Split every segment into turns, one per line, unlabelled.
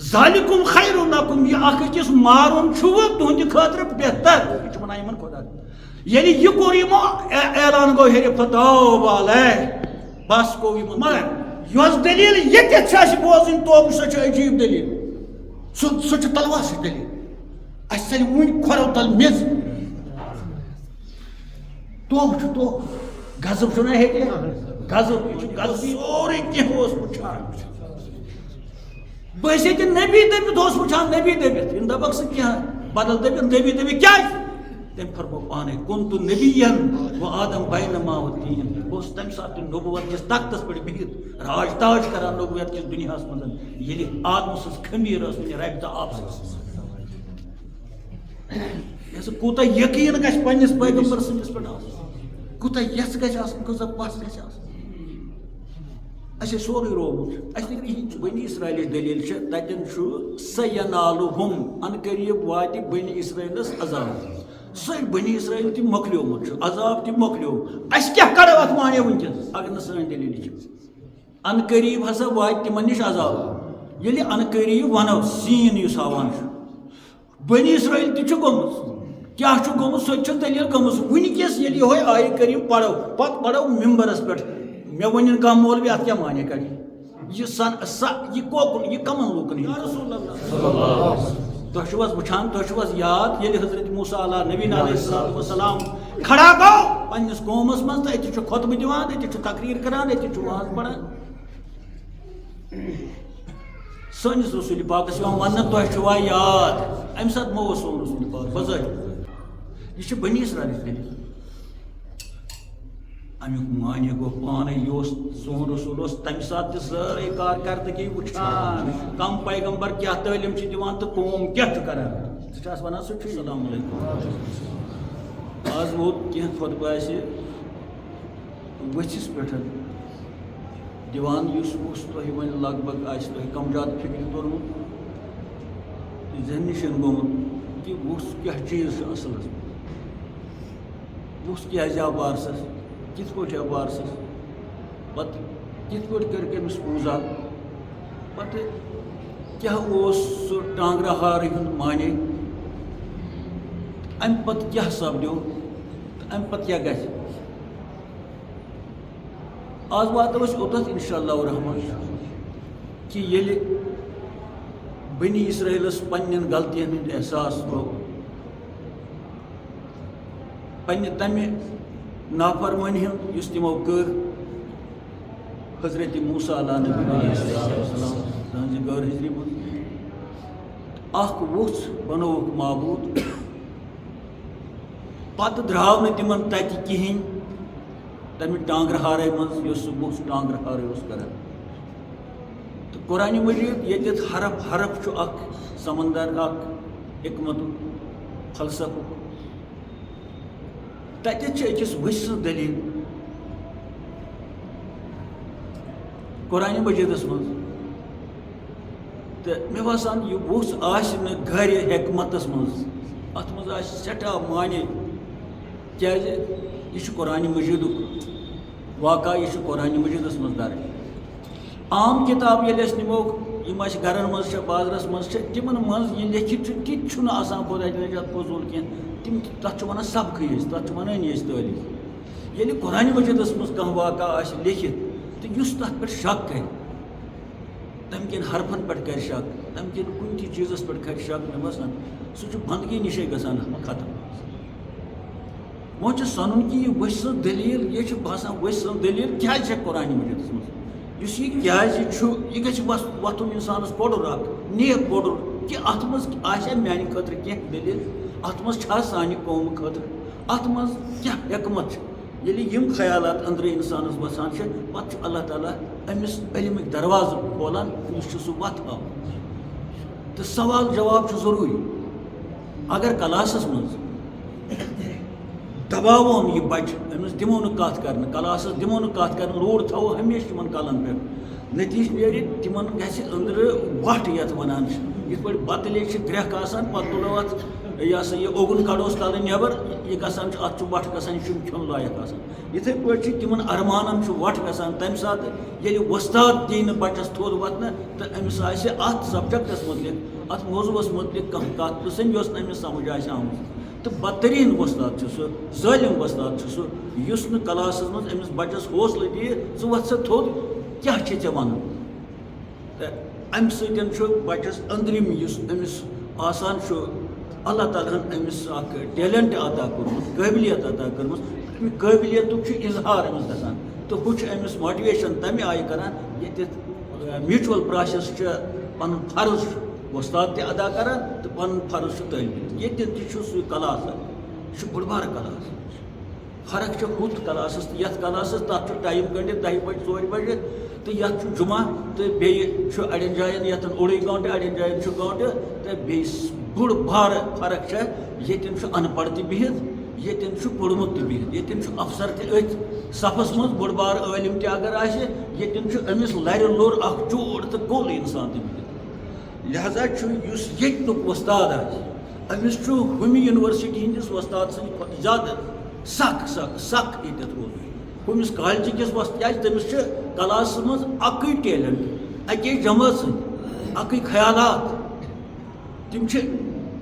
ذالکم خیر لکم یہ اخ أکِس مارن چھُ تُہنٛدِ خٲطرٕ بہتر یہ چھُ ونان یِمن خۄدا ییٚلہِ یہِ کوٚر یِمو اعلان گوٚو ہیٚرِ فتو علیہ بس گوٚو یِمن مگر یۄس دلیٖل ییٚتٮ۪تھ چھِ اَسہِ بوزٕنۍ توبہٕ سۄ چھِ عجیٖب دلیٖل سۄ چھِ تلوار سۭتۍ دلیٖل اَسہِ ژَلہِ وٕنۍ کھۄرو تل میٚژ توبہٕ چھُ توبہٕ غضب چھُنہ ہیٚکہِ غضب یہِ چھُ غضب سورُے کینٛہہ اوس وٕچھان بہٕ ٲسۍ ییٚتہِ نبی دٔپِتھ اوس وٕچھان نبی دٔپِتھ یِم دَپکھ ژٕ کینٛہہ بدل دٔپِتھ نبی دٔپِتھ کیٛازِ تٔمۍ فرمو پانے کُنتُ نبیًّا و آدم بینما الدین بہٕ اوسُس تَمہِ ساتہٕ تہِ نبوت کِس تختس پٮ۪ٹھ بِہِتھ راج تاج کران نبوت کِس دُنیاہس منٛز ییٚلہِ آدمہٕ سٕنٛز خٔمیٖر ٲس وٕنہِ ربہِ دۄہ آبسٕے کوٗتاہ یقیٖن گژھِ پننِس پیغمبر سٕنٛدِس پٮ۪ٹھ آسُن کوٗتاہ یژھ گژھِ آسُن کۭژاہ پژھ گژھِ آسٕنۍ اَسہِ سورُے روومُت اَسہِ نہٕ کِہیٖنۍ بنی اسرائیلٕچ دٔلیٖل چھِ تَتٮ۪ن چھُ سینالُہُم اَنہٕ قریٖب واتہِ بنی اسرائیلس عذاب سٲنۍ بنی اسرائیل تہِ مۄکلیومُت چھُ عذاب تہِ مۄکلیو اَسہِ کیٛاہ کَرو اَتھ مانے وٕنکٮ۪س اگر نہٕ سٲنۍ دٔلیٖل چھِ اَنہٕ قریٖب ہسا واتہِ تِمن نِش عذاب ییٚلہِ اَنہٕ قریٖب وَنو سیٖن یُس ہاوان چھُ بنی اسرائیل تہِ چھُ گوٚمُت کیٛاہ چھُ گوٚمُت سۄ تہِ چھِ دٔلیٖل گٔمٕژ وٕنکٮ۪س ییٚلہِ یِہوے آیہِ کٔرِو پَرو پَتہٕ پَرو مِمبرس پٮ۪ٹھ مےٚ ؤنِن کانٛہہ مولوی اَتھ کیٛاہ مانے کَڑِ یہِ کوکُن یہِ کَمن لوٗکن تۄہہِ چھُو حظ وٕچھان تۄہہِ چھُو حظ یاد ییٚلہِ حضرت موسیٰ علیٰ نبیٖنا علیہ الصلوٰتُ وسلام کھڑا گوٚو پننِس قومس منٛز تہٕ أتی چھُ خۄطبہٕ دِوان أتی چھُ تقریٖر کران أتی چھُ واز پران سٲنِس رسوٗلِ پاکس یِوان وننہٕ تۄہہِ چھُوا یاد امہِ ساتہٕ مہ اوس سون رسوٗلِ پاک بظٲہِر یہِ چھِ بنی اسرائیلٕچ دٔلیٖل امیُک معنی گوٚو پانے یہِ اوس سون رسوٗل اوس تمہِ ساتہٕ تہِ سٲرٕے کارکردگی وٕچھان کم پیغمبر کیٛاہ تعلیٖم چھِ دِوان تہٕ قوم کیٛاہ چھُ کران ژٕ چھکھ ونان سُہ چھُ السلام علیکم آز ووت کینٛہہ خۄطبہٕ آسہِ ؤژھِس پٮ۪ٹھ دِوان یُس وُس تۄہہِ وۄنۍ لگ بگ آسہِ تۄہہِ کم زیادٕ فِکرِ توٚرمُت تہٕ ذہنِشن گوٚمُت کہِ وُس کیٛاہ چیٖز چھُ اصلس وُس کیٛازِ آو بارسس کِتھ پٲٹھۍ آو بارسس پتہٕ کِتھ پٲٹھۍ کٔرِکھ أمِس پوٗزا پتہٕ کیٛاہ اوس سُہ ٹانٛگرٕ ہارٕ ہُنٛد معنے امہِ پتہٕ کیٛاہ سپدیو تہٕ امہِ پتہٕ کیٛاہ گژھِ آز واتو أسۍ اوٚتتھ انشاء اللہ الرحمان کہِ ییٚلہِ بنی اسرائیلس پننٮ۪ن غلطین ہُنٛد احساس گوٚو پننہِ تمہِ نافرمٲنی ہُنٛد یُس تِمو کٔر حضرت موسیٰ علیٰ نبی علیہ السلام تٕہٕنٛزِ غٲر حٲضری منٛز اکھ وُژھ بنووُکھ معبوٗد پتہٕ درٛاو نہٕ تِمن تتہِ کِہیٖنۍ تمہِ ٹانٛگرٕ ہارے منٛز یۄس سُہ وُژھ ٹانٛگرٕ ہارے اوس کران تہٕ قرآنِ مجیٖد ییٚتٮ۪تھ حرف حرف چھُ اکھ سمندر اکھ حکمتُک فلسفُک تَتٮ۪تھ چھِ أکِس ؤژھِ سٕنٛز دٔلیٖل قرآنِ مجیٖدس منٛز تہٕ مےٚ باسان یہِ وُژھ آسہِ نہٕ گرِ حکمتس منٛز اتھ منٛز آسہِ سٮ۪ٹھاہ معنے کیٛازِ یہِ چھُ قرآنِ مجیٖدُک واقعہ یہِ چھُ قرآنِ مجیٖدس منٛز درج عام کِتاب ییٚلہِ أسۍ نِموکھ یِم اَسہِ گرن منٛز چھِ بازرس منٛز چھِ تِمن منٛز یہِ لیکھِتھ چھُ تہِ چھُنہٕ آسان خۄدا نجات فضوٗل کینٛہہ تِم تتھ چھُ ونان سبقٕے أسۍ تتھ چھُ ونٲنی أسۍ تعلیٖم ییٚلہِ قرآنِ مجیٖدس منٛز کانٛہہ واقعہ آسہِ لیکھِتھ تہٕ یُس تتھ پٮ۪ٹھ شک کرِ تمہِ کٮ۪ن حرفن پٮ۪ٹھ کرِ شک تمہِ کٮ۪ن کُنہِ تہِ چیٖزس پٮ۪ٹھ کرِ شک مےٚ باسان سُہ چھُ بنٛدگی نِشے گژھان ختم وۄنۍ چھُ سنُن کہِ یہِ ؤژھِ سٕنٛز دٔلیٖل یہِ چھِ باسان ؤژھِ سٕنٛز دٔلیٖل کیٛازِ چھےٚ قرآنِ مجیٖدس منٛز یُس یہِ کیٛازِ چھُ یہِ گژھِ وۄتھُن اِنسانس پوٚرُر اکھ نیک پوٚرُر کہِ اتھ منٛز آسیا میانہِ خٲطرٕ کینٛہہ دٔلیٖل اتھ منٛز چھا سانہِ قومہٕ خٲطرٕ اتھ منٛز کیٛاہ حکمت چھِ ییٚلہِ یِم خیالات أنٛدرٕ اِنسانس وسان چھِ پتہٕ چھُ اللہ تعالیٰ أمِس علمٕکۍ دروازٕ کھولان أمِس چھُ سُہ وتھ ہاوان تہٕ سوال جواب چھُ ضروٗری اگر کلاسس منٛز دباوون یہِ بچہِ أمِس دِمو نہٕ کتھ کرنہٕ کلاسس دِمو نہٕ کتھ کرنہٕ روٗڈ تھاوو ہمیشہِ تِمن کلن پٮ۪ٹھ نتیٖجہٕ نیرِ تِمن گژھِ أنٛدرٕ وٹھ یتھ ونان چھِ یِتھ پٲٹھۍ بتہٕ لیٚجہِ چھِ گرٛٮ۪کھ آسان پتہٕ تُلو اتھ یہ سا یہ اوگن کڑوس تل نبر یہ گژھان ات وٹ گژھان یہ کھیون لائق آسان یتھے پٲٹھۍ تمن ارمانن وٹ گژھان تمہِ ساتہٕ ییٚلہِ وۄستاد دی نہٕ بچس تھوٚد وتنہٕ تہٕ أمِس آسہِ اتھ سبجیکٹس متعلق اتھ موضوعس متعلق کانٛہہ کتھ پرژھٕنۍ یۄس نہٕ أمِس سمجھ آسہِ آمٕژ تہٕ بدتریٖن وۄستاد چھُ سُہ ظٲلِم وۄستاد چھُ سُہ یُس نہٕ کلاسس منٛز أمِس بچس حوصلہٕ دِیہِ ژٕ وۄتھ سا تھوٚد کیٛاہ چھُے ژےٚ وَنُن تہٕ امہِ سۭتۍ چھُ بچس أنٛدرِم یُس أمِس آسان چھُ اللہ تعالیٰ ہن أمِس اکھ ٹیلنٹ عطا کوٚرمُت قٲبلیت عطا کٔرمٕژ اَمہِ قٲبلیتُک چھُ اظہار أمِس گژھان تہٕ ہُہ چھُ أمِس ماٹِویشن تمہِ آیہِ کران ییٚتٮ۪تھ میوٗچوَل پرٛاسٮ۪س چھُ پنُن فرض وۄستاد تہِ ادا کران تہٕ پنُن فرض چھُ طٲلبہِ علم ییٚتٮ۪تھ تہِ چھُ سُے کلاس اکھ یہِ چھُ بوٚڑ بارٕ کلاس فرق چھِ ہُتھ کلاسس تہٕ یتھ کلاسس تتھ چھُ ٹایم گٔنڈِتھ 10 بجہِ 4 بجہِ تہٕ یتھ چھُ جمعہ تہٕ بیٚیہِ چھُ اڑٮ۪ن جاین یتن اوڑٕے گٲنٛٹہٕ اڑٮ۪ن جاین چھُ گٲنٛٹہٕ تہٕ بیٚیہِ بوٚڑ بارٕ فرق چھےٚ ییٚتٮ۪ن چھُ ان پڑھ تہِ بِہِتھ ییٚتٮ۪ن چھُ پوٚرمُت تہِ بِہِتھ ییٚتٮ۪ن چھُ افسر تہِ أتھۍ صفس منٛز بوٚڑ بارٕ عٲلِم تہِ اگر آسہِ ییٚتٮ۪ن چھُ أمِس لرِ لوٚر اکھ چوڑ تہٕ کوٚل اِنسان تہِ بِہِتھ لہذا چھُ یُس ییٚتیُک وۄستاد آسہِ أمِس چھُ ہُمہِ یونیورسٹی ہٕنٛدِس وۄستاد سٕنٛدِ کھۄتہٕ زیادٕ سخ ییٚتٮ۪تھ روزُن ہُمِس کالجہِ کِس کیٛازِ تٔمِس چھُ کلاسس منٛز اکٕے ٹیلنٹ اَکے جمٲژ سۭتۍ اکٕے خیالات تِم چھِ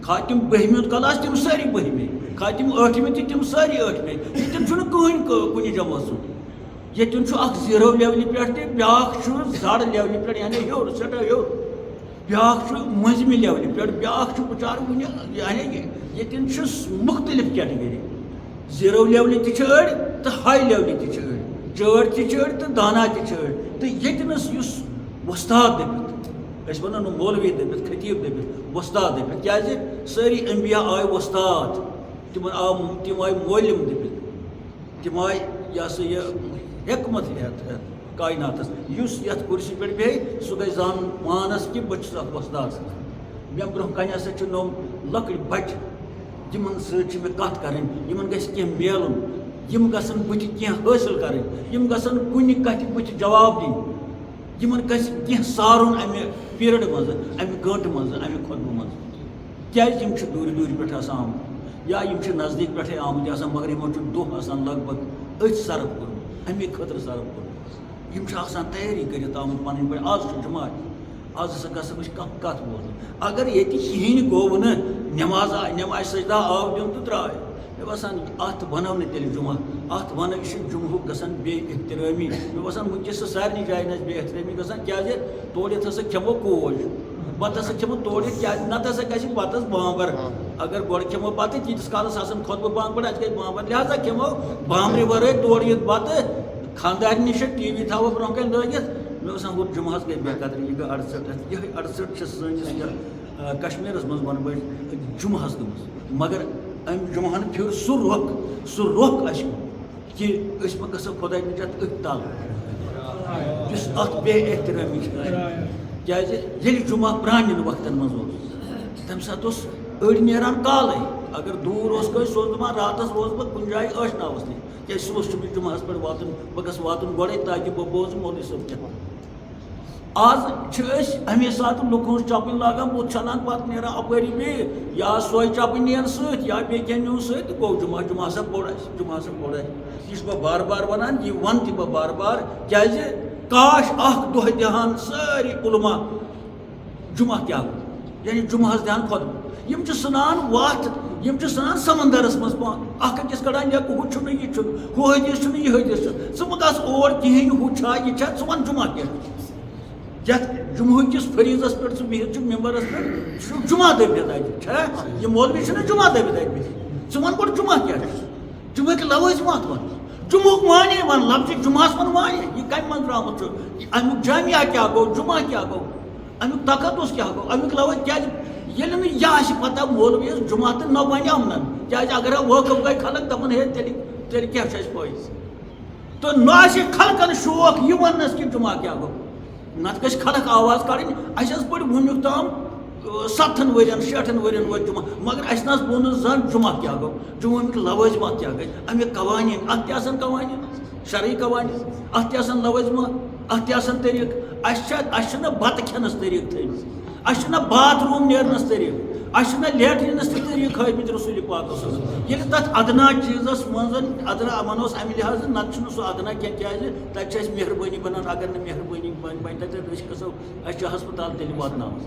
کھا تِم 12مہِ ہُنٛد کلاس تِم سٲری 12مہِ کھا تِم 8مہِ تہِ تِم سٲری 8مہِ ییٚتٮ۪ن چھُنہٕ کٕہٕنۍ کُنہِ جمٲژ ہُنٛد ییٚتٮ۪ن چھُ اکھ 0 لیولہِ پٮ۪ٹھ تہِ بیٛاکھ چھُ زڈ لیولہِ پٮ۪ٹھ یعنی ہیوٚر سٮ۪ٹھاہ ہیوٚر بیٛاکھ چھُ مٔنٛزمہِ لیولہِ پٮ۪ٹھ بیٛاکھ چھُ بِچارٕ وُنہِ یعنی ییٚتٮ۪ن چھِ مُختلف کیٹگری 0 لیولہِ تہِ چھِ أڑۍ تہٕ ہاے لیولہِ تہِ چھِ أڑۍ چٲڑۍ تہِ چھِ أڑۍ تہٕ دانا تہِ چھِ أڑۍ تہٕ ییٚتِنَس یُس وۄستاد دٔپِتھ أسۍ وَنو نہٕ مولوی دٔپِتھ خطیٖب دٔپِتھ وۄستاد دٔپِتھ کیٛازِ سٲری انبیا آے وۄستاد تِمن آو تِم آے مولِم دٔپِتھ تِم آے یہِ ہسا یہِ حکمت ہٮ۪تھ کایناتس یُس یتھ کُرسی پٮ۪ٹھ بیٚہہِ سُہ گژھِ زانُن پانس کہِ بہٕ چھُس اکھ وۄستاد مےٚ برونٛہہ کنہِ ہسا چھِ نوٚم لۄکٕٹۍ بچہِ یِمن سۭتۍ چھِ مےٚ کتھ کرٕنۍ یِمن گژھِ کینٛہہ میلُن یِم گژھن بٕتھِ کینٛہہ حٲصِل کرٕنۍ یِم گژھن کُنہِ کتھِ بٕتھِ جواب دِنۍ یِمن گژھِ کینٛہہ سارُن امہِ پیٖرڈ منٛزٕ امہِ گٲنٛٹہٕ منٛزٕ امہِ خۄطبہٕ منٛزٕ کیٛازِ یِم چھِ دوٗرِ دوٗرِ پٮ۪ٹھ آسان آمٕتۍ یا یِم چھِ نزدیٖک پٮ۪ٹھٕے آمٕتۍ آسان مگر یِمن چھُ دۄہ آسان لگ بگ أتھۍ سرف کوٚرمُت اَمے خٲطرٕ سرف کوٚرمُت یِم چھِ آسان تیٲری کٔرِتھ آمٕتۍ پنٕنۍ پٲٹھۍ آز چھُ جُمعہ آز ہسا گژھو أسۍ کانٛہہ کتھ بوزُن اگر ییٚتہِ کِہیٖنۍ گوٚو نہٕ نٮ۪ماز آے نٮ۪مازِ سجدا آو دیُن تہٕ درٛاے مےٚ باسان اتھ ونو نہٕ تیٚلہِ جُمعہ اتھ ونو یہِ چھُ جُمعُک گژھان بیٚیہِ احترٲمی مےٚ باسان وٕنکیٚس چھِ سارنٕے جاین اَسہِ بیٚیہِ احترٲمی گژھان کیٛازِ تورٕ یِتھ ہسا کھٮ۪مو کوج پتہٕ ہسا کھٮ۪مو تورٕ یِتھ کیٛازِ نتہٕ ہسا گژھِ بتس بامبر اگر گۄڈٕ کھٮ۪مو بتہٕ تیٖتِس کالس آسان خۄطبہٕ بانٛگ اَسہِ گژھِ بامبر لہٰذا کھٮ۪مو بامبرِ ورٲے تورٕ یِتھ بتہٕ خانٛدارنہِ چھِ ٹی وی تھاوو برونٛہہ کَنہِ لٲگِتھ مےٚ باسان ہُہ جُمعس گٔے بے قدری یہِ گٔے 68 یِہے 68 چھِ سٲنِس یتھ کشمیٖرس منٛز ونہٕ بہٕ جُمعس گٔمٕژ مگر امہِ جُمعہن پھِر سُہ رۄخ اَسہِ کہِ أسۍ ما گژھو خۄداے نِجات أتھۍ تل یُس اتھ بے احترٲمی چھِ کیٛازِ ییٚلہِ جُمعہ پرانٮ۪ن وقتن منٛز اوس تمہِ ساتہٕ اوس أڑۍ نیران کالے اگر دوٗر اوس کٲنٛسہِ سُہ اوس دپان راتس روزٕ بہٕ کُنہِ جایہِ ٲشناوَس نِش کیٛازِ صُبحس چھُ مےٚ جُمعہس پٮ۪ٹھ واتُن بہٕ گژھٕ واتُن گۄڈے تاکہِ بہٕ بوزٕ مولوی صٲب کیٛاہ آز چھِ أسۍ اَمے ساتہٕ لُکہٕ ہٕنٛز چپٕنۍ لاگان بُتھ چھلان پتہٕ نیران اپٲری بیٚیہِ یا سۄے چپٕنۍ نِیَن سۭتۍ یا بیٚیہِ کینٛہہ نیُن سۭتۍ تہٕ گوٚو جُمعہ جُمعہ ہسا بوٚڑ اَسہِ جُمعہ ہسا بوٚڑ اَسہِ یہِ چھُس بہٕ بار بار ونان یہِ وَنہٕ تہِ بہٕ بار بار کیٛازِ کاش اکھ دۄہ دِہان سٲری علما جُمعہ کیٛاہ گوٚو یعنی جُمعہس دِہان خۄطبہٕ یِم چھِ ژھٕنان وَتھ یِم چھِ ژھٕنان سمندرس منٛز پان اکھ أکِس کڑان لیکھٕ ہُہ چھُنہٕ یہِ چھُنہٕ ہُہ حدیٖث چھُنہٕ یہِ حدیٖث چھُ ژٕ مہٕ گژھ اور کِہیٖنۍ ہُہ چھا یہِ چھا ژٕ وَن جُمعہ کیٛاہ یتھ جُمعہٕ کِس فریٖضس پٮ۪ٹھ ژٕ بِہِتھ چھُکھ ممبرس پٮ۪ٹھ چھُ جُمعہ دٔپِتھ اَتہِ چھا یہِ مولوی چھُنہ جُمعہ دٔپِتھ اَتہِ بِہِتھ ژٕ وَن گۄڈٕ جُمعہ کیٛاہ چھُ جُمعہٕکۍ لوٲزِمات وَن جُمعُک معنے وَن لفظِ جُمعہس وَن معنے یہِ کمہِ منٛز درٛامُت چھُ امیُک جامعہ کیٛاہ گوٚو جُمعہ کیٛاہ گوٚو امیُک تقدُس کیٛاہ گوٚو امیُک لوٲز کیٛازِ ییٚلہِ نہٕ یہِ آسہِ پتہ مولوِیس جُمعہ تہٕ نہ وَنہِ یِمنن کیٛازِ اگر وٲقف گٔے خلق دپان ہے تیٚلہِ کیٛاہ چھُ اَسہِ پٲیِز تہٕ نہ آسہِ خلقن شوق یہِ وننس کہِ جُمعہ کیٛاہ گوٚو نتہٕ گژھِ خلق آواز کڑٕنۍ اَسہِ حظ پٔرۍ وُنیُک تام 70 ؤرین 60 ؤرین وٲتۍ جُمعہ مگر اَسہِ نہ حظ ووٚن نہٕ زانٛہہ جُمعہ کیٛاہ گوٚو جُمعہٕکۍ لوٲزِمات کیٛاہ گٔے امیُک قوانیٖن اتھ تہِ آسان قوانیٖن شرعی قوانیٖن اتھ تہِ آسان لوٲزِمات اتھ تہِ آسان طریٖقہٕ اَسہِ چھِنہٕ بتہٕ کھٮ۪نس طریٖقہٕ تھٲیمٕتۍ اَسہِ چھِنہ باتھ روٗم نیرنس طریٖقہٕ اچھا لیٹرینس تہ طریقہ ہٲومٕتۍ رسول پاک ییٚلہِ تَتھ ادنا چیٖزس منٛز ادنا ونوس امہِ لحاظ نتہٕ چھُنہٕ سُہ ادنا کینٛہہ کیازِ تتہِ چھِ اَسہِ مہربٲنی بنان اگر نہٕ مہربٲنی بنہِ تتہِ أسۍ گژھو اَسہِ چھُ ہسپتال تیٚلہِ واتناوان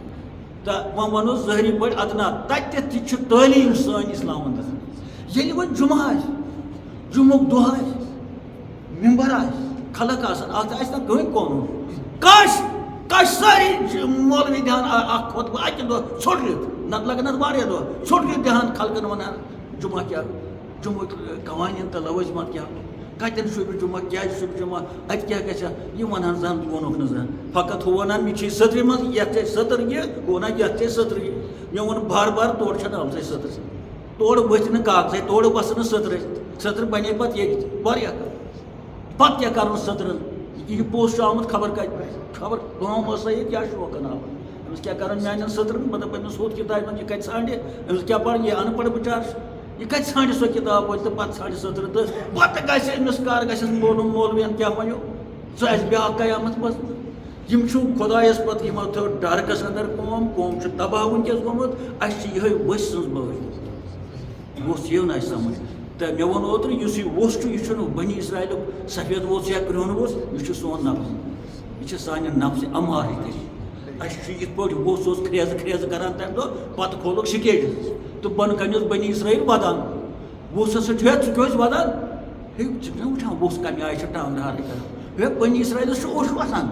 تہٕ وۄنۍ ونو ظٲہری پٲٹھۍ ادنا تتہِ تہِ چھِ تعلیٖم سٲنۍ اسلامن دِژمٕژ ییٚلہِ وۄنۍ جمعہ آسہِ جمعُک دۄہ آسہِ ممبر آسہِ خلق آسان اتھ آسہِ نہ کٕہٕنۍ قونوٗن کش سٲری مولوی دِہان اکھ خۄطبہٕ اکہِ دۄہ ژھوٚٹرِتھ نتہٕ لگن اتھ واریاہ دۄہ ژھوٚٹرِتھ دِہان خلقن ونان جمعہ کیٛاہ جمعُک قوانیٖن تہٕ لوٲزمات کیٛاہ کتٮ۪ن شوٗبہِ جمعہ کیٛازِ شوٗبہِ جمعہ اتہِ کیٛاہ گژھِ یہِ ونہن زن ووٚنُکھ نہٕ زن فقط ہُہ ونان مےٚ چھِ سٔترِ منٛز یتھ چھِ سٔتٕر یہِ ہُہ ونان یتھ چھِ سٔتٕر یہِ مےٚ ووٚن بار بار تورٕ چھنہٕ آمژٕے سٔتٕر تورٕ ؤتھۍ نہٕ کاغذے تورٕ وسہٕ نہٕ سٔترٕے سٔتٕر بنے پتہٕ ییٚتہِ واریاہ پتہٕ کیٛاہ کرُن سٔترن یہ پوسٹ چھُ آمُت خبر کتہِ خبر کٲم ٲسا ییٚتہِ کیٛاہ شوقن آمُت أمِس کیٛاہ کرن میانٮ۪ن سٔترن بہٕ دپہٕ أمِس ہُتھ کِتابہِ منٛز یہِ کتہِ ژھانڈِ أمِس کیٛاہ پرِ یہِ ان پڑھ بِچار چھُ یہِ کتہِ ژھانڈِ سۄ کِتاب وۄنۍ تہٕ پتہٕ ژھانڈِ سٔتر تہٕ پتہٕ گژھِ أمِس کر گژھٮ۪س مولوٗم مولوِین کیٛاہ ونیو سُہ آسہِ بیٛاکھ قیامت منٛز یِم چھُ خۄدایس پتہٕ یِمو تھٲو ڈارکس انٛدر قوم چھُ تباہ وٕنکیٚس گوٚمُت اَسہِ چھِ یِہے ؤسۍ سٕنٛز بٲتھ ووٚژھ یِو نہٕ اَسہِ سمجھ تہٕ مےٚ ووٚن اوترٕ یُس یہِ ووٚژھ چھُ یہِ چھُنہٕ بنی اسرایلُک سفید ووٚژھ یا کرٛہُن ووٚژھ یہِ چھُ سون نفس یہ چھِ سانہِ نفسہِ امارٕکۍ اَسہِ چھُ یِتھ پٲٹھۍ ووٚژھ اوس کھرٛیزٕ کران تمہِ دۄہ پتہٕ کھولُکھ سٹیجس تہٕ بۄنہٕ کَنہِ اوس بنی اسرایل ودان ووٚژھس سۭتۍ ہے ژٕ کیٛاہ اوس ودان ہے ژٕ چھُکھ نا وٕچھان ووٚژھ کمہِ آیہِ چھِ ٹانٛگہٕ ہارٕے کران ہے بنی اسرایلس چھُ اوٚش وسان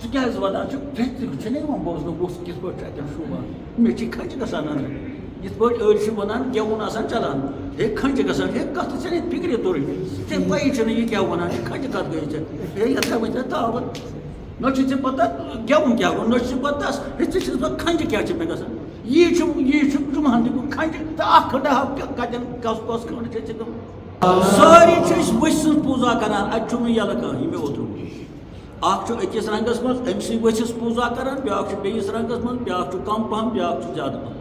ژٕ کیٛازِ ودان چھُکھ ژےٚ چھےٚ نا یِوان بوزنہٕ ووٚژھ کِتھ پٲٹھۍ چھُ اَتٮ۪ن شوٗبان مےٚ چھِ کھَنٛجہِ گژھان انٛدر یِتھ پٲٹھۍ أڑۍ چھِ وَنان گٮ۪وُن آسان چلان ہے کھَنٛجہِ گژھان ہے کَتھ ژےٚ نہٕ فِکرِ توٚرٕے ژےٚ پَیی چھَنہٕ یہِ کیٛاہ وَنان یہِ کھَنٛجہِ کَتھ گٔے ژےٚ ہے یَتھ تھاوٕنۍ ژےٚ تاوَت نہ چھُ ژےٚ پَتہ گٮ۪وُن کیٛاہ گوٚو نہ چھُ ژےٚ پَتہ ہے ژےٚ چھُس بہٕ کھَنٛجہِ کیٛاہ چھِ مےٚ گژھان یی چھُ جُمعہن تہِ گوٚو کھَنٛجہِ تہٕ اکھ کھٔنٛڈا کَتٮ۪ن کۄس کھٔنٛڈ چھےٚ ژےٚ گٔمٕژ سٲری چھِ أسۍ ؤسۍ سٕنٛز پوٗزا کران اَتہِ چھُنہٕ یَلہٕ کانٛہہ یہِ مےٚ اوترٕ اکھ چھُ أکِس رنٛگس منٛز أمسٕے ؤسِس پوٗزا کران بیٛاکھ چھُ بیٚیِس رنٛگس منٛز بیٛاکھ چھُ کم پہم بیٛاکھ چھُ زیادٕ پہم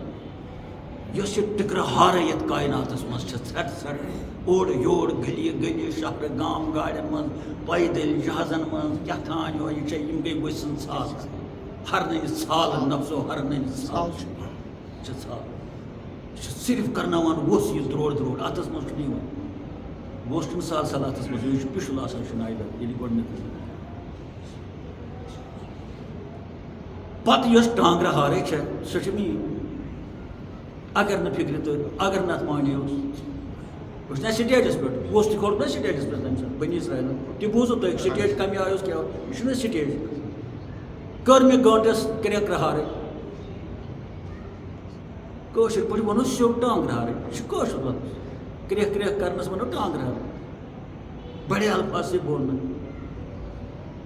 یۄس یہِ ٹِکرٕ ہارے یتھ کایناتس منٛز چھِ ژھرٹہٕ ژھرٹہٕ اورٕ یور گلی گلی شہرٕ گام گاڑٮ۪ن منٛز پیدٔلۍ جہازن منٛز کیٛاہ تام یہِ چھےٚ یِم گٔے ؤسۍ سٕنٛز ژھال ہرنٕنۍ ژھال نفسو ہرنٕنۍ ژھال چھِ ژھال یہِ چھِ صرف کرناوان ووٚژھ یہِ درٛوڑ درٛوڑ اتھس منٛز چھُنہٕ یِوان ووٚژھ چھُنہٕ سہل سہل اتھس منٛز یہِ چھُ پِشُل آسان یہِ چھُ نایہِ ییٚلہِ گۄڈٕنیتھ پتہٕ یۄس ٹانٛگرٕ ہارے چھےٚ سۄ چھِ میٛٲنۍ اگر نہٕ فِکرِ تٔر اگر نہٕ اتھ مانیوس بہٕ چھُس نا سٹیجس پٮ۪ٹھ ووٚژھ تہِ کھوٚت نا سٹیجس پٮ۪ٹھ تمہِ ساتہٕ بنی اسرایلن تہِ بوٗزوٕ تۄہہِ سٹیج کمہِ آیہِ اوس کیٛاہ یہِ چھُنہ سٹیج کٔر مےٚ گٲنٛٹس کرٛٮ۪کرٕ ہارٕنۍ کٲشِر پٲٹھۍ وَنو سیوٚد ٹانٛگرٕ ہارٕنۍ یہِ چھُ کٲشُر لفظ کرٛٮ۪کھ کرنس وَنو ٹانٛگرٕ ہارٕنۍ بڑے الفاظ سۭتۍ بولنہٕ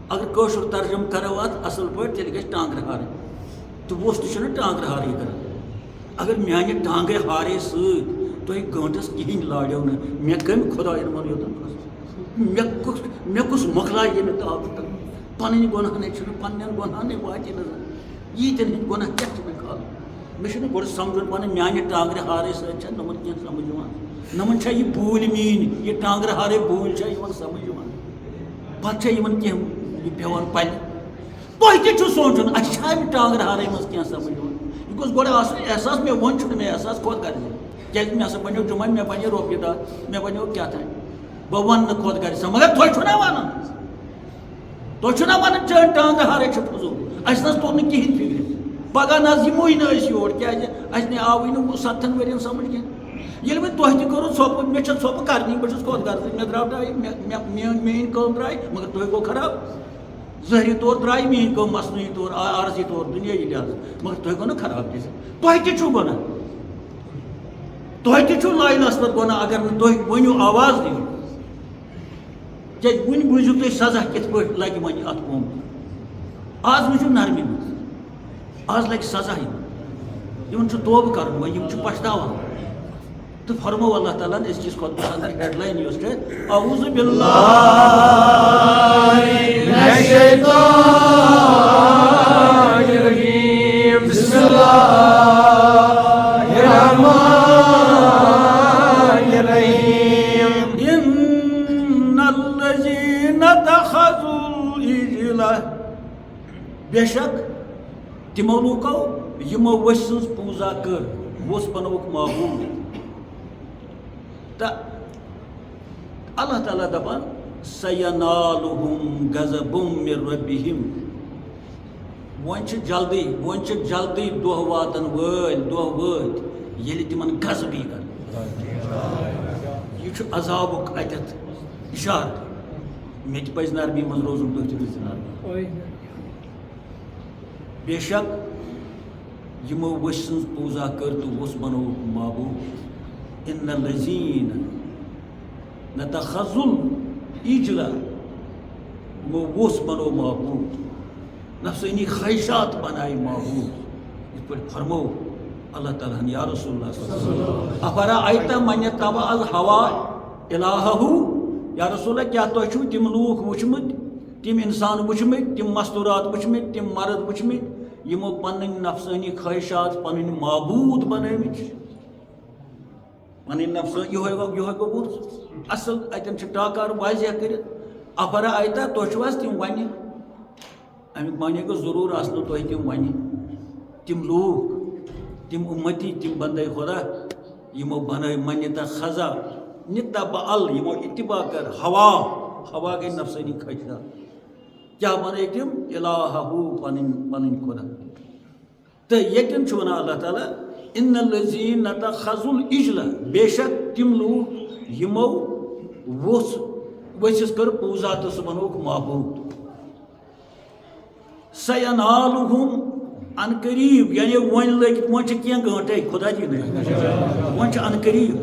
اگر کٲشُر ترجُمہٕ کرو اتھ اصل پٲٹھۍ تیٚلہِ گژھِ ٹانٛگرٕ ہارٕنۍ تہٕ ووٚژھ تہِ چھُنہٕ ٹانٛگرٕ ہارٕے کران اگر میانہِ ٹانٛگرِ ہارے سۭتۍ تۄہہِ گٲنٛٹس کِہینۍ لاڈیو نہٕ مےٚ کٔمۍ خۄداین ووٚن یوٚتن مےٚ کُس مۄکلایہِ ییٚمہِ تاپہٕ پنٕنۍ گۄنہَنٕے چھِنہٕ پننٮ۪ن گۄنہَنٕے واتہِ نہٕ زن ییٖتٮ۪ن ہٕنٛدۍ گۄناہ کیٛاہ چھِ مےٚ کھالُن مےٚ چھُنہٕ گۄڈٕ سمجھُن پنٕنۍ میانہِ ٹانٛگرِ ہارے سۭتۍ چھےٚ نۄمن کینٛہہ سمجھ یِوان نۄمن چھےٚ یہِ بوٗلۍ میٲنۍ یہِ ٹانٛگرٕ ہارے بوٗلۍ چھےٚ یِمن سمجھ یِوان پتہٕ چھےٚ یِمن کینٛہہ یہِ پیٚوان پلہِ تۄہہِ تہِ چھُ سونٛچُن اَسہِ چھا اَمہِ ٹانٛگرٕ ہارے منٛز کینٛہہ سمجھ یِوان یہِ گوٚژھ گۄڈٕ آسُن احساس مےٚ وۄنۍ چھُنہٕ مےٚ احساس خۄد غرضی کیٛازِ مےٚ ہسا بنیو جمعہ مےٚ بنے رۄپیہِ دہ مےٚ بنیو کیٛاہ تام بہٕ وَنہٕ نہٕ خۄد غرضی مگر تُہۍ چھُو نا وَنان تُہۍ چھُو نا وَنان چٲنۍ ٹانٛگہٕ ہارے چھِ فضوٗل اَسہِ نہ حظ توٚر نہٕ کِہینۍ فِکرِ پگہہ نہ حظ یِموٕے نہٕ أسۍ یور کیٛازِ اَسہِ نہٕ آوٕے نہٕ 7 ؤرین سمجھ کینٛہہ ییٚلہِ وۄنۍ تۄہہِ تہِ کوٚروٕ ژھۄپہٕ مےٚ چھےٚ ژھۄپہٕ کرنی بہٕ چھُس خۄد غرضی مےٚ درٛاو ٹایم میٲنۍ کٲم درٛاے مگر تۄہہِ گوٚو خراب ظٲہری طور درٛاے میٲنۍ کٲم مصنوعی طور عارضی طور دُنیٲیی لحاظ مگر تۄہہِ گوٚو نہٕ خراب تہِ تۄہہِ تہِ چھُو گۄناہ تۄہہِ تہِ چھُو لاینس پٮ۪ٹھ گۄناہ اگر نہٕ تُہۍ ؤنِو آواز دِیِو کیٛازِ وُنہِ بوٗزِو تُہۍ سزا کِتھ پٲٹھۍ لگہِ وۄنۍ اتھ قومس آز وٕچھِو نرمی منٛز آز لگہِ سزا یِمن چھُ توبہٕ کرُن وۄنۍ یِم چھِ پشتاوان تہٕ فرمو اللہ تعالیٰ ہن أزکِس خۄطبس انٛدر ہیڈ لاین یۄس چھِ اعوذ باللہ من الشیطان الرجیم بسم اللہ الرحمن الرحیم ان الذین اتخذوا العجل بے شک تمو لوکو یمو ؤسۍ سٕنٛز پوٗزا کٔر ؤس بنووُکھ معبوٗد تہٕ اللہ تعالیٰ دپان سَینالُہُم غضبٌ مِن رَبِّہِم وۄنۍ چھِ جلدی دۄہ واتن وٲتۍ ییٚلہِ تِمن غضب یی کرنہٕ یہِ چھُ عذابُک اَتٮ۪تھ اِشارٕ مےٚ تہِ پَزِ نرمی منٛز روزُن تُہۍ تہِ روٗزِو نرمی بے شک یِمو ؤسۍ سٕنٛز پوٗزا کٔر تہٕ ؤس بنووُکھ معبوٗد اِنَّ الَّذیٖنَ نَتَخَذُ الْعِجْلَ یِمو ؤس بنوو معبوٗد نفسٲنی خواہشات بنایہِ معبوٗد یِتھ پٲٹھۍ فرمو اللہ تعالیٰ ہن یا رسول اللہ صلی اللہ علیہ وسلم افرأیت من یتبع الہوا الہہُ یا رسول اللہ کیا تُہۍ چھُو تِم لوٗکھ وٕچھمٕتۍ تِم اِنسان وٕچھمٕتۍ تِم مستوٗرات وٕچھمٕتۍ تِم مرد وٕچھمٕتۍ یِمو پنٕنۍ نفسٲنی خواہشات پنٕنۍ معبوٗد بنٲومٕتۍ چھِ پنٕنۍ نفسٲنی یِہوے گوٚو بوٗز اصل اتٮ۪ن چھِ ٹاکار واضح کٔرِتھ افرأیت تُہۍ چھِو حظ تِم وَنہِ امیُک معنی گوٚو ضروٗر آسنو تۄہہِ تِم وَنہِ تِم لوٗکھ تِم اُمتی تِم بندے خۄدا یِمو بنٲے منِتہ خزا نِتبع ال یِمو اتباع کٔر ہوا گٔے نفسٲنی خواہشات کیٛاہ بنٲے تِم الہہُ پنٕنۍ خۄدا تہٕ ییٚتٮ۪ن چھُ وَنان اللہ تعالیٰ اِنَّ الَّذیٖنَ اتخذُ العجل بے شک تِم لوٗکھ یِمو ؤسِس کٔر پوٗزا تہٕ سُہ بنووُکھ معبوٗد سَینالُہُم ان قریٖب یعنی وۄنۍ لٔگِتھ وۄنۍ چھِ کینٛہہ گٲنٛٹے خۄدا دی نہٕ وۄنۍ چھِ ان قریٖب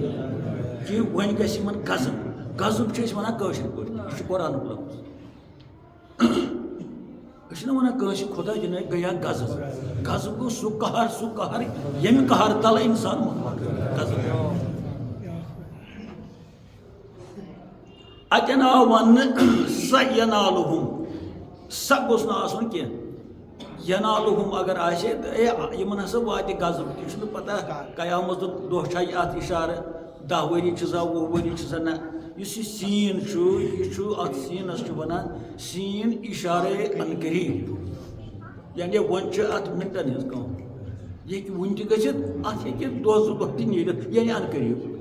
کہِ وۄنۍ گژھِ یِمن غضب چھِ أسۍ وَنان کٲشِر پٲٹھۍ یہِ چھُ قرآنُک لفظ أسۍ چھِنہ وَنان کٲنٛسہِ خۄدا دِنَے گٔیا غضب گوٚو سُہ قہر ییٚمہِ قہر تل اِنسان غضب اَتٮ۪ن آو وَننہٕ سَینالُہُم سۄ گوٚژھ نہٕ آسُن کینٛہہ ینالُہُم اگر آسہِ یِمن ہسا واتہِ غضب تہِ چھُنہٕ پتہ قیامتُک دۄہ چھا یہِ اَتھ اِشارٕ 10 ؤری چھُسا 20 ؤری چھُسا نہ یُس یہِ سیٖن چھُ یہِ چھُ اَتھ سیٖنس چھُ وَنان سیٖن اِشارے ان قریٖب یعنی وۄنۍ چھِ اَتھ مِنٹن ہِنٛز کٲم یہِ ہیٚکہِ وُنہِ تہِ گٔژھِتھ اَتھ ہیٚکہِ دۄہ 2 دۄہ تہِ نیٖرِتھ یعنی ان قریٖب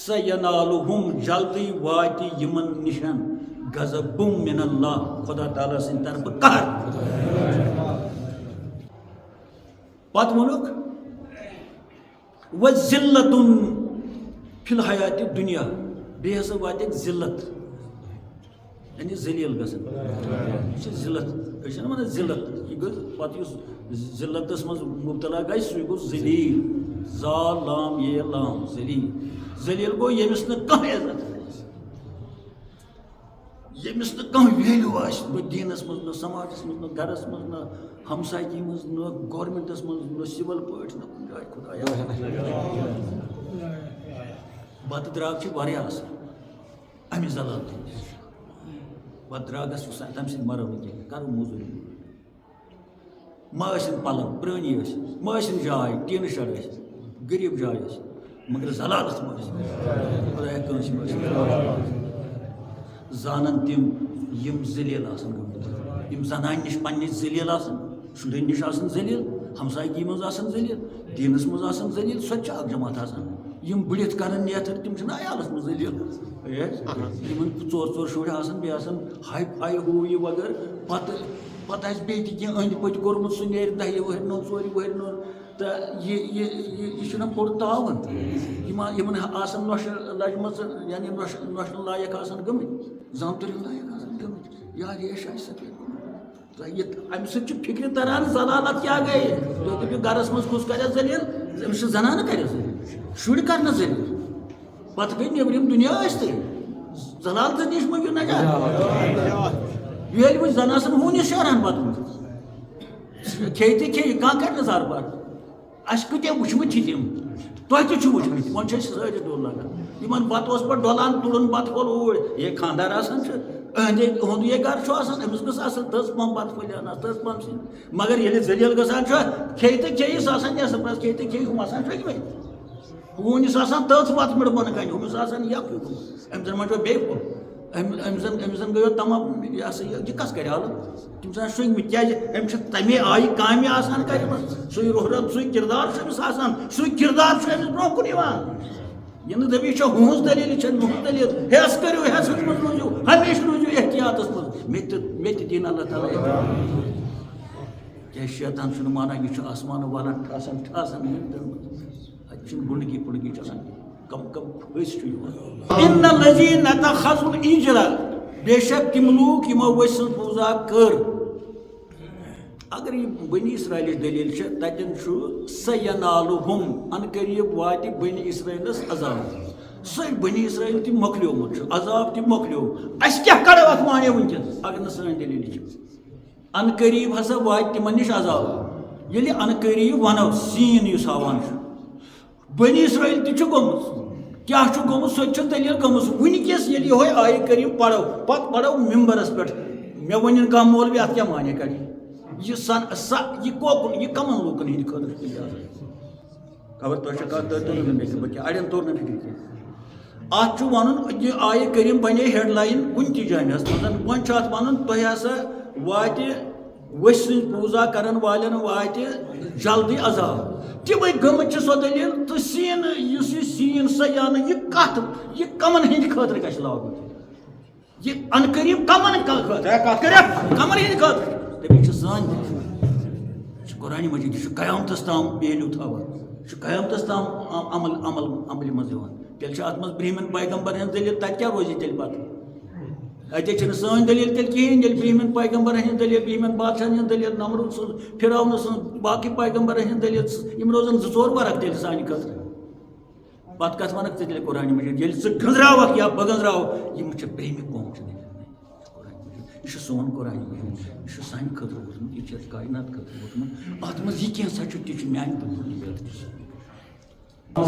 سَینالُہُم جلدی واتہِ یِمن نِشن غضبٌ من اللہ خدا تعالیٰ سٕنٛدِ طرفہٕ قہر پتہٕ ووٚنُکھ وَذِلَّتٌ فِی الحیاتِ دُنیا بیٚیہِ ہسا واتٮ۪کھ ذِلت یعنی ذٔلیٖل گژھن یہِ چھِ ذِلت أسۍ چھِنہ وَنان ذِلت یہِ گوٚو پتہٕ یُس ذِلتس منٛز مُبتلا گژھِ سُے گوٚو ذٔلیٖل زال لام یہ لام ذٔلیٖل گوٚو ییٚمِس نہٕ کانٛہہ عزت ییٚمِس نہٕ کانٛہہ ویلیوٗ آسہِ نہ دیٖنس منٛز نہ سماجس منٛز نہ گرس منٛز نہ ہمسایگی منٛز نہ گورمنٹس منٛز نہ سِول پٲٹھۍ نہ کُنہِ جایہِ خۄدایا بتہٕ درٛاگ چھِ واریاہ اصل امہِ ضلالتہٕ نِش بتہٕ درٛاگس چھُ تمہِ سۭتۍ مرو نہٕ کینٛہہ کرو موٚزوٗرۍ ما ٲسِن پلو پرٛٲنی ٲسۍ ما ٲسِن جاے ٹیٖنہٕ شڈ ٲسۍ غریٖب جاے ٲسۍ مگر ضلالت ما ٲسۍ خۄدایا کٲنٛسہِ ما ٲسۍ زانن تِم یِم ذٔلیٖل آسن گٔمٕتۍ یِم زنانہِ نِش پننہِ ذٔلیٖل آسن شُرٮ۪ن نِش آسن ذٔلیٖل ہمسایگی منٛز آسن ذٔلیٖل دیٖنس منٛز آسن ذٔلیٖل سۄ تہِ چھِ اکھ جماعت آسان یِم بٔڑِتھ کرن نیتھر تِم چھِنہ عیالس منٛز ذٔلیٖل یِمن 4 شُرۍ آسن بیٚیہِ آسن ہاے فاے ہُہ یہِ وغٲرٕ پتہٕ آسہِ بیٚیہِ تہِ کینٛہہ أنٛدۍ پٔتۍ کوٚرمُت سُہ نیرِ 10 ؤہٕرۍ نوٚن 4 ؤہٕرۍ نوٚن تہٕ یہِ چھُنہ بوٚڑ تعاوُن یِمن آسن نۄشہِ لجمژٕ یعنی نۄشنہٕ لایق آسن گٔمٕتۍ زامتٕرِنۍ لایق آسن گٔمٕتۍ یا ریش آسہِ سفید امہِ سۭتۍ چھُ فِکرِ تران ضلالت کیٛاہ گٔیے تُہۍ دٔپِو گرس منٛز کُس کرِ ذٔلیٖل أمِس چھِ زنانہٕ کرِ ذٔلیٖل شُرۍ کرنہٕ ذٔلیٖل پتہٕ گٔے نیبرِم دُنیا ٲسۍ تہِ ضلالتہٕ نِش مٔنگِو نجات ییٚلہِ وۄنۍ زن آسن ہوٗنِس شہران پتہٕ کھیٚیہِ تہِ کھیٚیہِ کانٛہہ کرِ نہٕ زارپار اَسہِ کۭتیاہ وٕچھمٕتۍ چھِ تِم تۄہہِ تہِ چھُو وٕچھمٕتۍ وۄنۍ چھِ أسۍ سٲری ڈوٚل لگان یِمن بتہٕ اوس پتہٕ ڈۄلان تُلُن بتہٕ پھوٚل اوٗرۍ یے خانٛدار آسان چھُ أہُنٛد یے گرٕ چھُ آسان أمِس گٔژھ آسٕنۍ تٔژ پہم بتہٕ پھٔلۍ اَنان تٔژ پہم سِنۍ مگر ییٚلہِ ذٔلیٖل گژھان چھُ کھیٚیہِ تہٕ کھیٚیہِ سُہ آسان نٮ۪صٕف کھیٚیہِ تہٕ کھیٚیہِ ہُم آسان ٹھٔکمٕتۍ ہوٗنِس آسان تٔژ بتہٕ مٕڑ بۄنہٕ کنہِ ہُمِس آسان یکھ ہیوٗ أمۍ زن وۄنۍ چھُ بیٚیہِ پھوٚل أمزن گٔیو تمام یہ سا یہ کس کرِ حالت تم چھِ شۄنٛگمٕتۍ کیٛازِ أمِس چھِ تَمے آیہِ کامہِ آسان کَرِمَژٕ سُے روحرت سُے کِردار چھُ أمِس آسان سُے کِردار چھُ أمِس برونٛہہ کُن یِوان یہ نہٕ دٔپی چھےٚ ہُہٕنٛز دٔلیٖل یہِ چھےٚ تُہٕنٛز دٔلیٖل ہٮ۪س کٔرِو ہٮ۪سَس منٛز روٗزِو ہمیشہِ روٗزِو احتیاطَس منٛز مےٚ تہِ دِیِن اللہ تعالیٰ احتیاط کیٛازِ شیطان چھُنہٕ مانان یہِ چھُ آسمانہٕ والان ٹھاسان اَتہِ چھُنہٕ گُنڈگی پُنڈگی چلان کم پھٔسۍ چھُ یِوان اِنَّ الَّذیٖنَ اتَّخَذُوا الْعِجْلَ بے شک تِم لوٗکھ یِمو ؤسۍ سٕنٛز پوٗزا کٔر اگر یہ بنی اسرائیلٕچ دٔلیٖل چھِ تَتٮ۪ن چھُ سَینالُہُم اَنہٕ قریٖب واتہِ بنی اسرائیلَس عذاب سٲنۍ بنی اسرائیل تہِ مۄکلیومُت چھُ عذاب تہِ مۄکلیو اَسہِ کیٛاہ کَرو اَتھ مانے وٕنکٮ۪س اگر نہٕ سٲنۍ دٔلیٖل چھِ اَنہٕ قریٖب ہسا واتہِ تِمن نِش عذاب ییٚلہِ اَنہٕ قریٖب وَنو سیٖن یُس ہاوان چھُ بنی اسرائیل تہِ چھُ گوٚمُت کیٛاہ چھُ گوٚمُت سۄ تہِ چھِ دٔلیٖل گٔمٕژ وٕنکٮ۪س ییٚلہِ یِہوے آیہِ کٔرِو پَرو پَتہٕ پَرو مِمبرَس پٮ۪ٹھ مےٚ وَنن کانٛہہ مولوی اَتھ کیٛاہ مانے کَڑِ یہ کوکُن یہ کمن لوٗکن ہٕنٛدِ خٲطرٕ چھُ اجازت خبر تۄہہِ چھا کَتھ تۄہہِ توٚر نہٕ مےٚ بہٕ کیٛاہ اَڑٮ۪ن توٚر نہٕ فِکرِ کینٛہہ اَتھ چھُ وَنُن یہِ آیہِ کٔرِم بَنے ہٮ۪ڈ لاین کُنہِ تہِ جامعس منٛز وۄنۍ چھُ اَتھ وَنُن تۄہہِ ہسا واتہِ ؤسۍ سٕنٛز پوٗزا کَرن والٮ۪ن واتہِ جلدی عذاب تِمے گٔمٕژ چھِ سۄ دٔلیٖل تہٕ سیٖنہٕ یُس یہِ سیٖن سیانہٕ یہِ کَتھ یہِ کَمن ہٕنٛدِ خٲطرٕ گژھِ لاگُن یہِ اَنہٕ قریٖب کَمن خٲطرٕ کَتھ کٔرِتھ کَمن ہٕنٛدِ خٲطرٕ دٔپِتھ چھِ سٲنۍ یہِ چھُ قرآنِ مجیٖد یہِ چھُ قیامتس تام ویلیوٗ تھاوان یہِ چھُ قیامتس تام عملہِ منٛز یِوان تیٚلہِ چھِ اَتھ منٛز برٛہمٮ۪ن پیغمبرن ہٕنٛز دٔلیٖل تَتہِ کیٛاہ روزِ تیٚلہِ پَتہٕ اَتے چھِنہٕ سٲنۍ دٔلیٖل تیٚلہِ کِہیٖنۍ ییٚلہِ برٛہمٮ۪ن پیغمبرن ہٕنٛز دٔلیٖل برٛہمٮ۪ن بادشاہن ہٕنٛز دٔلیٖل نمروٗد سٕنٛز فِراونہٕ سٕنٛز باقٕے پیغمبرن ہٕنٛز دٔلیٖل یِم روزن 2-4 ورق تیٚلہِ سانہِ خٲطرٕ پَتہٕ کَتھ وَنکھ ژٕ تیٚلہِ قرآنِ مجیٖد ییٚلہِ ژٕ گٔنٛزراوکھ یا بہٕ گٔنٛزراوٕ یِم چھِ برٛہمہِ قوم چھِ یہ چھُ سون قرآنِ مجیٖد یہِ چھُ سانہِ خٲطرٕ ووتمُت یہِ چھُ اَتھ کاینات خٲطرٕ ووتمُت اَتھ منٛز یہِ کینٛژھا چھُ تہِ چھُ میٛانہِ خٲطرٕ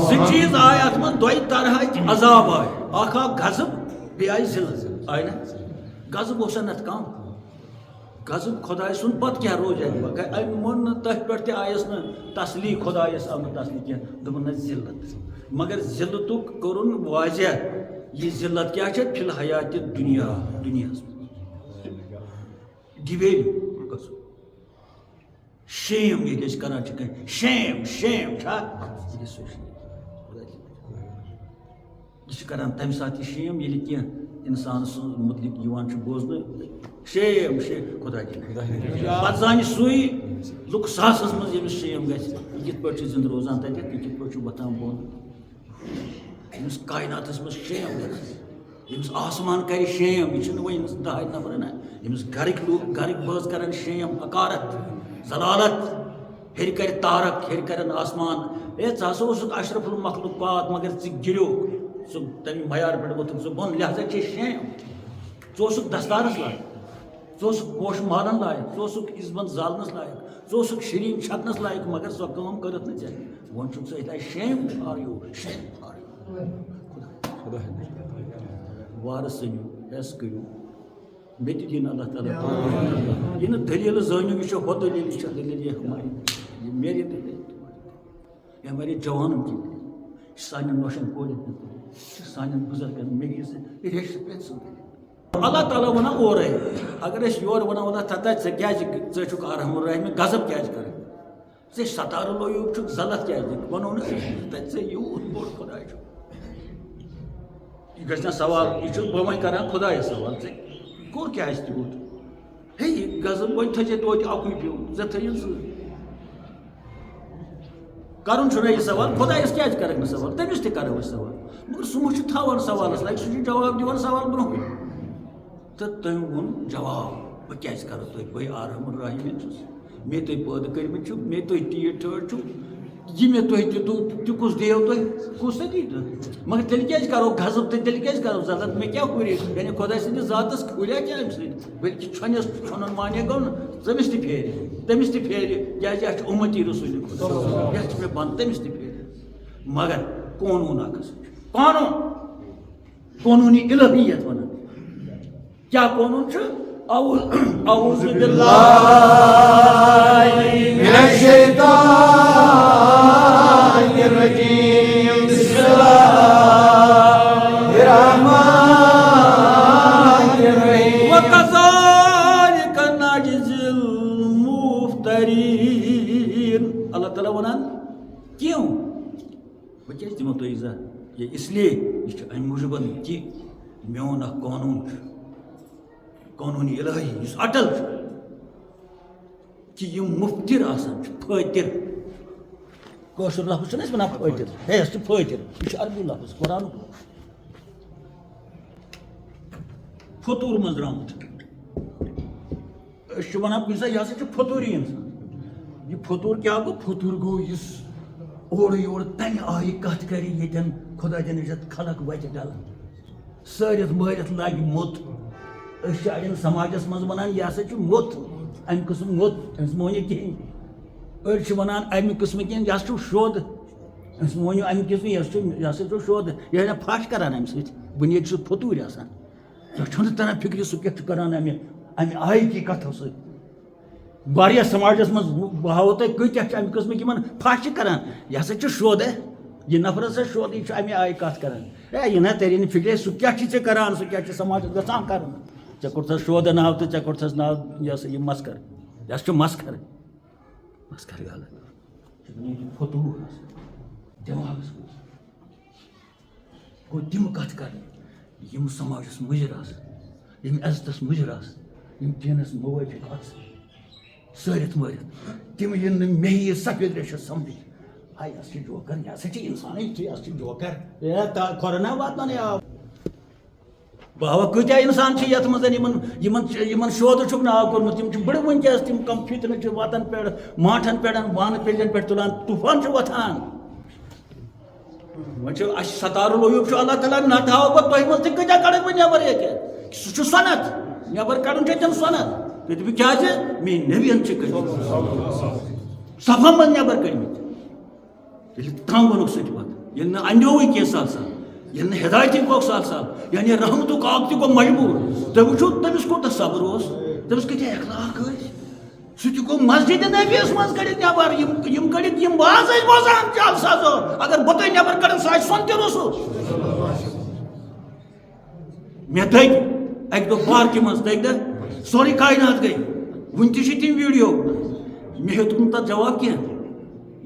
زٕ چیٖز آے اَتھ منٛز دۄیہِ طرہٕکۍ عذاب آے اکھ آو غضب بیٚیہِ آیہِ ذِلت آے نا غضب اوسا نَتہٕ کَم غضب خۄداے سُنٛد پَتہٕ کیٛاہ روزِ اَتہِ أمۍ ووٚن نہٕ تٔتھۍ پٮ۪ٹھ تہِ آیَس نہٕ تسلی خۄدایَس آو نہٕ تسلی کینٛہہ دوٚپُن نہ ذِلت مگر ذِلتُک کوٚرُن واضح یہِ ذِلت کیٛاہ چھِ فی الحیاتِ دُنیاہَس ڈِویلیوٗ گژھُن شیم ییٚلہِ أسۍ کَران چھِ کٲنٛسہِ شیم چھا یہِ چھِ کَران تَمہِ ساتہٕ یہِ شیم ییٚلہِ کینٛہہ اِنسان سٕنٛز مُتعلِق یِوان چھُ بوزنہٕ شیم خۄدا دِیِن پَتہٕ زانہِ سُے لُکھ ساسَس منٛز ییٚمِس شیم گژھِ یہِ کِتھ پٲٹھۍ چھِ زِندٕ روزان تَتٮ۪تھ یہِ کِتھ پٲٹھۍ چھُ وۄتھان بۄن ییٚمِس کایناتَس منٛز شیم گژھِ ییٚمِس آسمان کَرِ شیم یہِ چھُنہٕ وۄنۍ 10 نفرن ییٚمِس گَرٕکۍ لوٗکھ گَرٕکۍ بٲژ کَرن شیم حقارت ضلالت ہیٚرِ کَرِ تارک ہیٚرِ کَرن آسمان ہے ژٕ ہسا اوسُکھ اشرف المخلوقات مگر ژٕ گِریوکھ ژٕ تَمہِ معیار پٮ۪ٹھ ووٚتھُکھ ژٕ بۄن لہذا چھے شیم ژٕ اوسُکھ دستارَس لایق ژٕ اوسُکھ پوشہٕ مالن لایق ژٕ اوسُکھ عزمت زالنَس لایق ژٕ اوسُکھ شریٖن چھکنَس لایق مگر سۄ کٲم کٔرٕتھ نہٕ ژےٚ وۄنۍ چھُکھ ژٕ أتھۍ شیم فار یوٗ وارٕ ژھٕنِو ہٮ۪س کٔرِو مےٚ تہِ دِیِن اللہ تعالیٰ یہِ نہٕ دٔلیٖلہٕ زٲنِو یہِ چھِ ہۄ دٔلیٖل یہِ چھےٚ دٔلیٖل یہِ ہماری یہِ میرے دٔلیٖل یہِ ہمارے جوانن کی دٔلیٖل یہِ چھِ سانٮ۪ن نوشن کورٮ۪ن ہٕنٛز دٔلیٖل یہِ چھِ سانٮ۪ن بُزرگن مےٚ یہِ ریٚچھِ پرٛٮ۪تھ سٕنٛز دٔلیٖل اللہ تعالیٰ وَنان اورَے اگر أسۍ یورٕ وَنو اللہ تعالیٰ ژٕ کیٛازِ ژٕ چھُکھ ارحم الراحمین غضب کیٛازِ کَرٕنۍ ژےٚ ستارُلویوٗب چھُکھ ذلت کیٛازِ دِکھ وَنو نہٕ تَتہِ ژےٚ یوٗت بوٚڑ خۄداے چھُ یہِ گژھِ نہ سوال یہِ چھُس بہٕ وۄنۍ کران خۄدایَس سوال ژےٚ کوٚر کیٛازِ تیوٗت ہے یہِ غضب وۄنۍ تھٲے زِ توتہِ اَکُے پیوٚو ژےٚ تھٲیِن سۭتۍ کَرُن چھُنہ یہِ سوال خۄدایَس کیٛازِ کَرَکھ نہٕ سوال تٔمِس تہِ کَرو أسۍ سوال مگر سُہ مہ چھُ تھاوان سوالَس لایق سُہ چھُ جواب دِوان سوال برونٛہہ کُن تہٕ تٔمۍ ووٚن جواب بہٕ کیٛازِ کَرو تۄہہِ بٕے ارحم الراحمین چھُس مےٚ تُہۍ پٲدٕ کٔرمٕتۍ چھِو مےٚ تُہۍ تیٖر ٹھٲڑ چھُو یہِ مےٚ تُہۍ دِتوٗ تہِ کُس دِیو تۄہہِ کُس تہِ دی تہٕ مگر تیٚلہِ کیٛازِ کَرو غضب تہٕ تیٚلہِ کیٛازِ کَرو ذلت مےٚ کیٛاہ ہُرے یعنی خۄداے سٕنٛدِس ذاتَس ہُریا کیٛاہ اَمہِ سۭتۍ بٔلکہِ چھۄنِس چھۄنُن مانے گوٚو نہٕ تٔمِس تہِ پھیرِ کیٛازِ اَتھ چھُ اُمتی رسوٗلِ خۄدا یَتھ چھِ مےٚ بنٛد تٔمِس تہِ پھیرِ مگر قونوٗن اکھ ہسا چھُ قونوٗنی الہی یَتھ وَنان کیٛاہ قونوٗن چھُ اعوذ باللہ من الشیطان الرجیم بسم اللہ الرحمن مفترین. اللہ تعالیٰ ونان کیوں بہ کیٛازِ دِمو تۄہہِ عزت یہ اس لیے یہ امہِ موٗجوٗب کہ میون اکھ قانوٗن چھُ قانوٗنی الہی یُس اٹل چھُ کہ یِم مُفتِر آسان چھِ فٲتِر کٲشُر لفظ چھُنہ أسۍ وَنان فٲتِر ہے أسۍ چھِ فٲتِر یہِ چھُ عربی لفظ قرآنُک فطوٗر منٛز درٛامُت أسۍ چھِ وَنان کُنہِ ساتہٕ یہِ ہسا چھُ فطوٗری اِنسان یہِ فطوٗر کیٛاہ گوٚو فطوٗر گوٚو یُس اورٕ یورٕ تَمہِ آیہِ کَتھ کَرِ ییٚتٮ۪ن خۄدا دِنہٕ یَتھ خلق وَتہِ ڈَلان سٲرِتھ مٲرِتھ لاگہِ موٚت أسۍ چھِ اَڑٮ۪ن سماجَس منٛز وَنان یہِ ہسا چھُ موٚت اَمہِ قٕسمُک موٚت أمِس مٲنِو کِہیٖنۍ أڑۍ چھِ وَنان اَمہِ قٕسمٕکۍ یہِ ہسا چھُ شوٚد أمِس مٲنِو اَمہِ قٕسمٕکۍ یہِ ہسا چھُ شوٚد یہِ ہے پھش کَران اَمہِ سۭتۍ بُنیٲدی چھُ فطوٗرۍ آسان تۄہہِ چھُنہٕ تران فِکرِ سُہ کیٛاہ چھُ کَران اَمہِ آیہِ کی کَتھو سۭتۍ واریاہ سماجَس منٛز بہٕ ہاوو تۄہہِ کۭتیاہ چھِ اَمہِ قٕسمٕکۍ یِمن پھش چھِ کَران یہِ ہسا چھُ شوٚد یہِ نفر ہسا شوٚد یہِ چھُ اَمہِ آیہِ کَتھ کَران ہے یہِ نہ تَری نہٕ فِکرے سُہ کیٛاہ چھُ ژےٚ کَران سُہ کیٛاہ چھُ سماجَس گژھان کَرُن ژےٚ کوٚرتھَس شوٚد ناو تہٕ ژےٚ کوٚرتھَس ناو یہِ ہسا یہِ مسخر یہِ ہسا چھُ مسخر غلط فطوٗر دٮ۪ماغَس منٛز گوٚو تِم کَتھٕ کَرٕنۍ یِم سماجَس مُضِر آسان یِم عزتَس مُضِر آسان یِم دیٖنَس موٲفِق آسان سٲرِتھ مٲرِتھ تِم یِن نہٕ مےٚ یہِ سفید ریشَس سَمجھ ہاے یہِ ہسا چھِ جوکر یہِ ہسا چھِ اِنسانٕے یُتھُے یہِ ہسا چھِ جوکر ہے کھۄرنا واتناونے آو بہٕ ہاوَکھ کۭتیاہ اِنسان چھِ یَتھ منٛز یِمن شودٕ چھُکھ ناو کوٚرمُت تِم چھِ بٔڑٕ وٕنکیٚس تِم کَم فِتنہٕ چھِ وَتَن پٮ۪ٹھ ماٹھَن پٮ۪ٹھ بانہٕ پیٚلٮ۪ن پٮ۪ٹھ تُلان طوٗفان چھُ وۄتھان وۄنۍ چھُ اَسہِ ستارُل عیوٗب چھُ اللہ تعالیٰ نَتہٕ ہاوَکھ بہٕ تۄہہِ منٛز تہِ کۭتیاہ کَڑَکھ بہٕ نٮ۪بر ییٚتہِ سُہ چھُ سۄنت نٮ۪بر کَڑُن چھُ تِم سۄنت تُہۍ دٔپِو کیٛازِ میٛٲنۍ نبیَن چھِ کٔرمٕتۍ صفا منٛز نٮ۪بر کٔڑمٕتۍ ییٚلہِ تام ووٚنُکھ سُہ تہِ پَتہٕ ییٚلہِ نہٕ اَنٛدیووٕے کینٛہہ سہل سہل ییٚلہِ نہٕ ہدایتٕے گوٚو سہل سہل یعنی رحمتُک آب تہِ گوٚو مجبوٗر تُہۍ وٕچھِو تٔمِس کوٗتاہ صبر اوس تٔمِس کۭتیاہ اخلاق ٲسۍ سُہ تہِ گوٚو مسجدِ نبیَس منٛز کٔڑِتھ نٮ۪بر یِم کٔڑِتھ یِم واز ٲسۍ بوزان جلسازو اگر بہٕ تۄہہِ نٮ۪بر کَڑن سُہ آسہِ سۄنتہِ روٚسُل مےٚ دٔگۍ اَکہِ دۄہ پارکہِ منٛز دٔگۍ نہ سورُے کاینات گٔے وٕنہِ تہِ چھِ تِم ویٖڈیو مےٚ ہیوٚت نہٕ تَتھ جواب کینٛہہ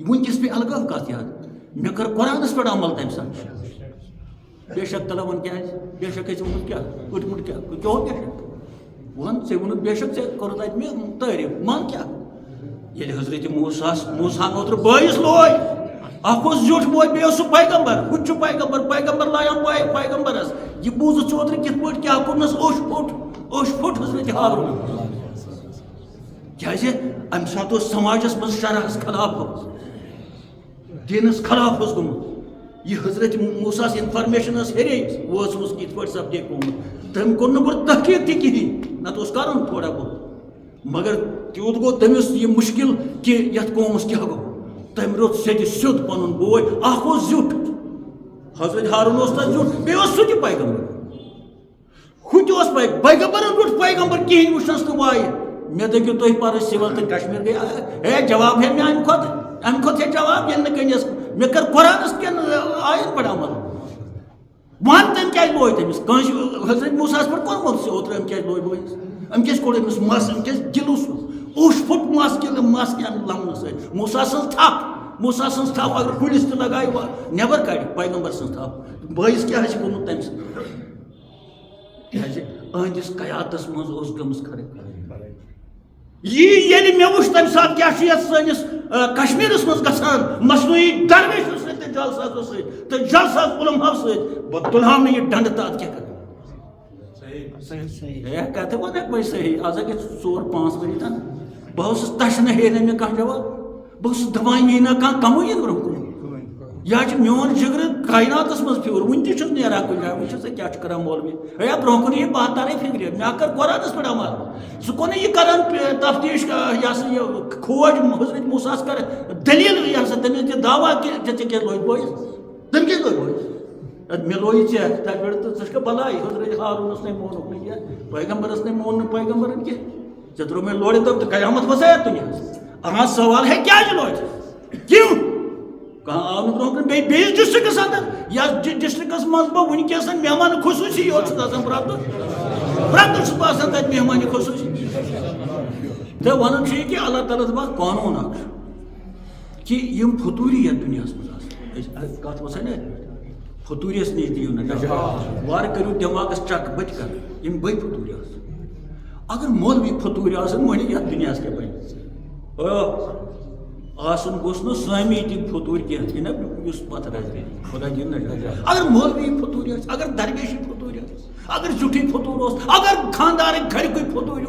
وٕنکٮ۪س پیٚیہِ الگٲب کَتھ یاد مےٚ کٔر قۄرانَس پٮ۪ٹھ عمل تَمہِ ساتہٕ بے شک تَلہ وَن کیٛازِ بے شک ژےٚ ووٚنُتھ کیٛاہ أٹمُٹ کیٛاہ کیٛاہ بے شک وَن ژےٚ ووٚنُتھ بے شک ژےٚ کوٚرُتھ اَتہِ مےٚ تعریٖف من کیٛاہ ییٚلہِ حضرت موٗساہَن اوترٕ بٲیِس لوے اکھ اوس زیُٹھ بوے بیٚیہِ اوس سُہ پیغمبر ہُہ تہِ چھُ پیغمبر لایان پیغمبرس یہِ بوٗزُتھ ژٕ اوترٕ کِتھ پٲٹھۍ کیٛاہ کوٚرنَس اوٚش پھُٹ حضرت ہارون کیٛازِ اَمہِ ساتہٕ اوس سماجَس منٛز شرحس خلاف گوٚمُت دیٖنَس خلاف اوس گوٚمُت یہِ حضرت موٗساہَس اِنفارمیشن ٲس ہیٚرے وٲژمٕژ کِتھ پٲٹھۍ سَپدے گوٚمُت تٔمۍ کوٚر نہٕ گۄڈٕ تحقیٖق تہِ کِہیٖنۍ نَتہٕ اوس کَرُن تھوڑا بہت مگر تیوٗت گوٚو تٔمِس یہِ مُشکِل کہِ یَتھ قومَس کیٛاہ گوٚو تٔمۍ روٚٹ سیٚدِ سیوٚد پَنُن بوے اکھ اوس زیُٹھ حضرت ہارون اوس تَتھ زیُٹھ بیٚیہِ اوس سُہ تہِ پیغمبر ہُہ تہِ اوس پیغمبرن روٚٹ پیغمبر کِہیٖنۍ وٕچھنَس نہٕ وایہِ مےٚ دٔپِو تُہۍ پَرٕ سِوَل تہٕ کشمیٖر گٔے ہے جواب ہے مےٚ اَمہِ کھۄتہٕ ہے جواب ییٚلہِ نہٕ کٔنِس مےٚ کٔر قۄرانَس کٮ۪ن آیَن پٮ۪ٹھ عمل وَن تٔمۍ کیٛازِ لوے تٔمِس کٲنٛسہِ حضرت موٗساہَس پٮ۪ٹھ کوٚرمُت ژےٚ اوترٕ أمۍ کیٛازِ لوے بٲیِس أمۍ کیٛازِ کوٚڑ أمِس مَس أمۍ کیٛازِ گِلوٗ سُہ اوٚش پھُٹ مَس کیٚنٛہہ لَمنہٕ سۭتۍ موٗسا سٕنٛز تھپھ اگر کُلِس تہِ لگایہِ نٮ۪بر کَڑِ پیغمبر سٕنٛز تھپھ بٲیِس کیٛاہ آسہِ کوٚرمُت تَمہِ سۭتۍ کیٛازِ أہنٛدِس قیادتَس منٛز اوس گٔمٕژ خرٲبی یی ییٚلہِ مےٚ وٕچھ تَمہِ ساتہٕ کیٛاہ چھُ یَتھ سٲنِس کشمیٖرَس منٛز گژھان مصنوعی درویشو سۭتۍ تہٕ جلسازو سۭتۍ تہٕ جلساز علماو سۭتۍ بہٕ تُلہٕ ہاو نہٕ یہِ ڈنٛڈٕ تہٕ اَتھ کیٛاہ کَرٕ ہے کَتھٕ وَنکھ بہٕ صحیح آز ہا گٔے 4-5 ؤری تام بہٕ اوسُس تَشنہٕ ہے نہٕ مےٚ کانٛہہ جواب بہٕ اوسُس دَپان یی نہ کانٛہہ کَمٕے یِن برونٛہہ کُن یا چھُ میون جِگرٕ کایناتَس منٛز پھیوٗر وٕنہِ تہِ چھُس نیران کُنہِ جایہِ وٕچھِو سا کیٛاہ چھُ کَران مولوی ہے برونٛہہ کُن یی بہٕ تَرے فِکرِ مےٚ کٔر قۄرانَس پٮ۪ٹھ عمل سُہ کوٚر نہٕ یہِ کَران تفتیٖش یہِ ہسا یہِ کھوج حضرت موٗساہَس کَرِ دٔلیٖل یہِ ہسا تٔمِس دِ دعوا کہِ ژےٚ کیٛازِ لوے بٲیِس تٔمۍ کیٛازِ لوے بٲیِس مےٚ لویی ژےٚ تَتہِ پٮ۪ٹھ تہٕ ژٕ چھُکھا بَلاے حضرت ہارونَس نے مونُکھ نہٕ کینٛہہ پیغمبرَس نے مون نہٕ پیغمبرن کینٛہہ ژےٚ ترٛوو مےٚ لورِ تہٕ قیامت وَسایَتھ دُنیاہَس اہاں سوال ہے کیٛازِ لوے ژےٚ کیوں کانٛہہ آو نہٕ برونٛہہ کُن بیٚیہِ بیٚیِس ڈِسٹرکَس اَندر یَتھ ڈِسٹرکَس منٛز بہٕ وٕنکٮ۪س مہمان خصوٗصی یوت چھُس آسان پرٛٮ۪تھ دۄہ چھُس بہٕ آسان تَتہِ مہمان خصوٗصی تو ون کہ اللہ تعالیٰ دپا قانون اخ کہ یم فطوری یتھ دنیا مز کت وسا نا فطوریس نش دیو نا وار کرو دماغس چک بت کر یم بے فطوری اگر مولوی فطوری آسن ون یتھ دنیا کیا بن آسن گوس نا سامی تم فطور کی نا اس پتہ روزی خدا دین اگر مولوی فطوری اگر درویشی فطوری اگر جٹھی فطور اگر خاندار گھر کوئی فطوری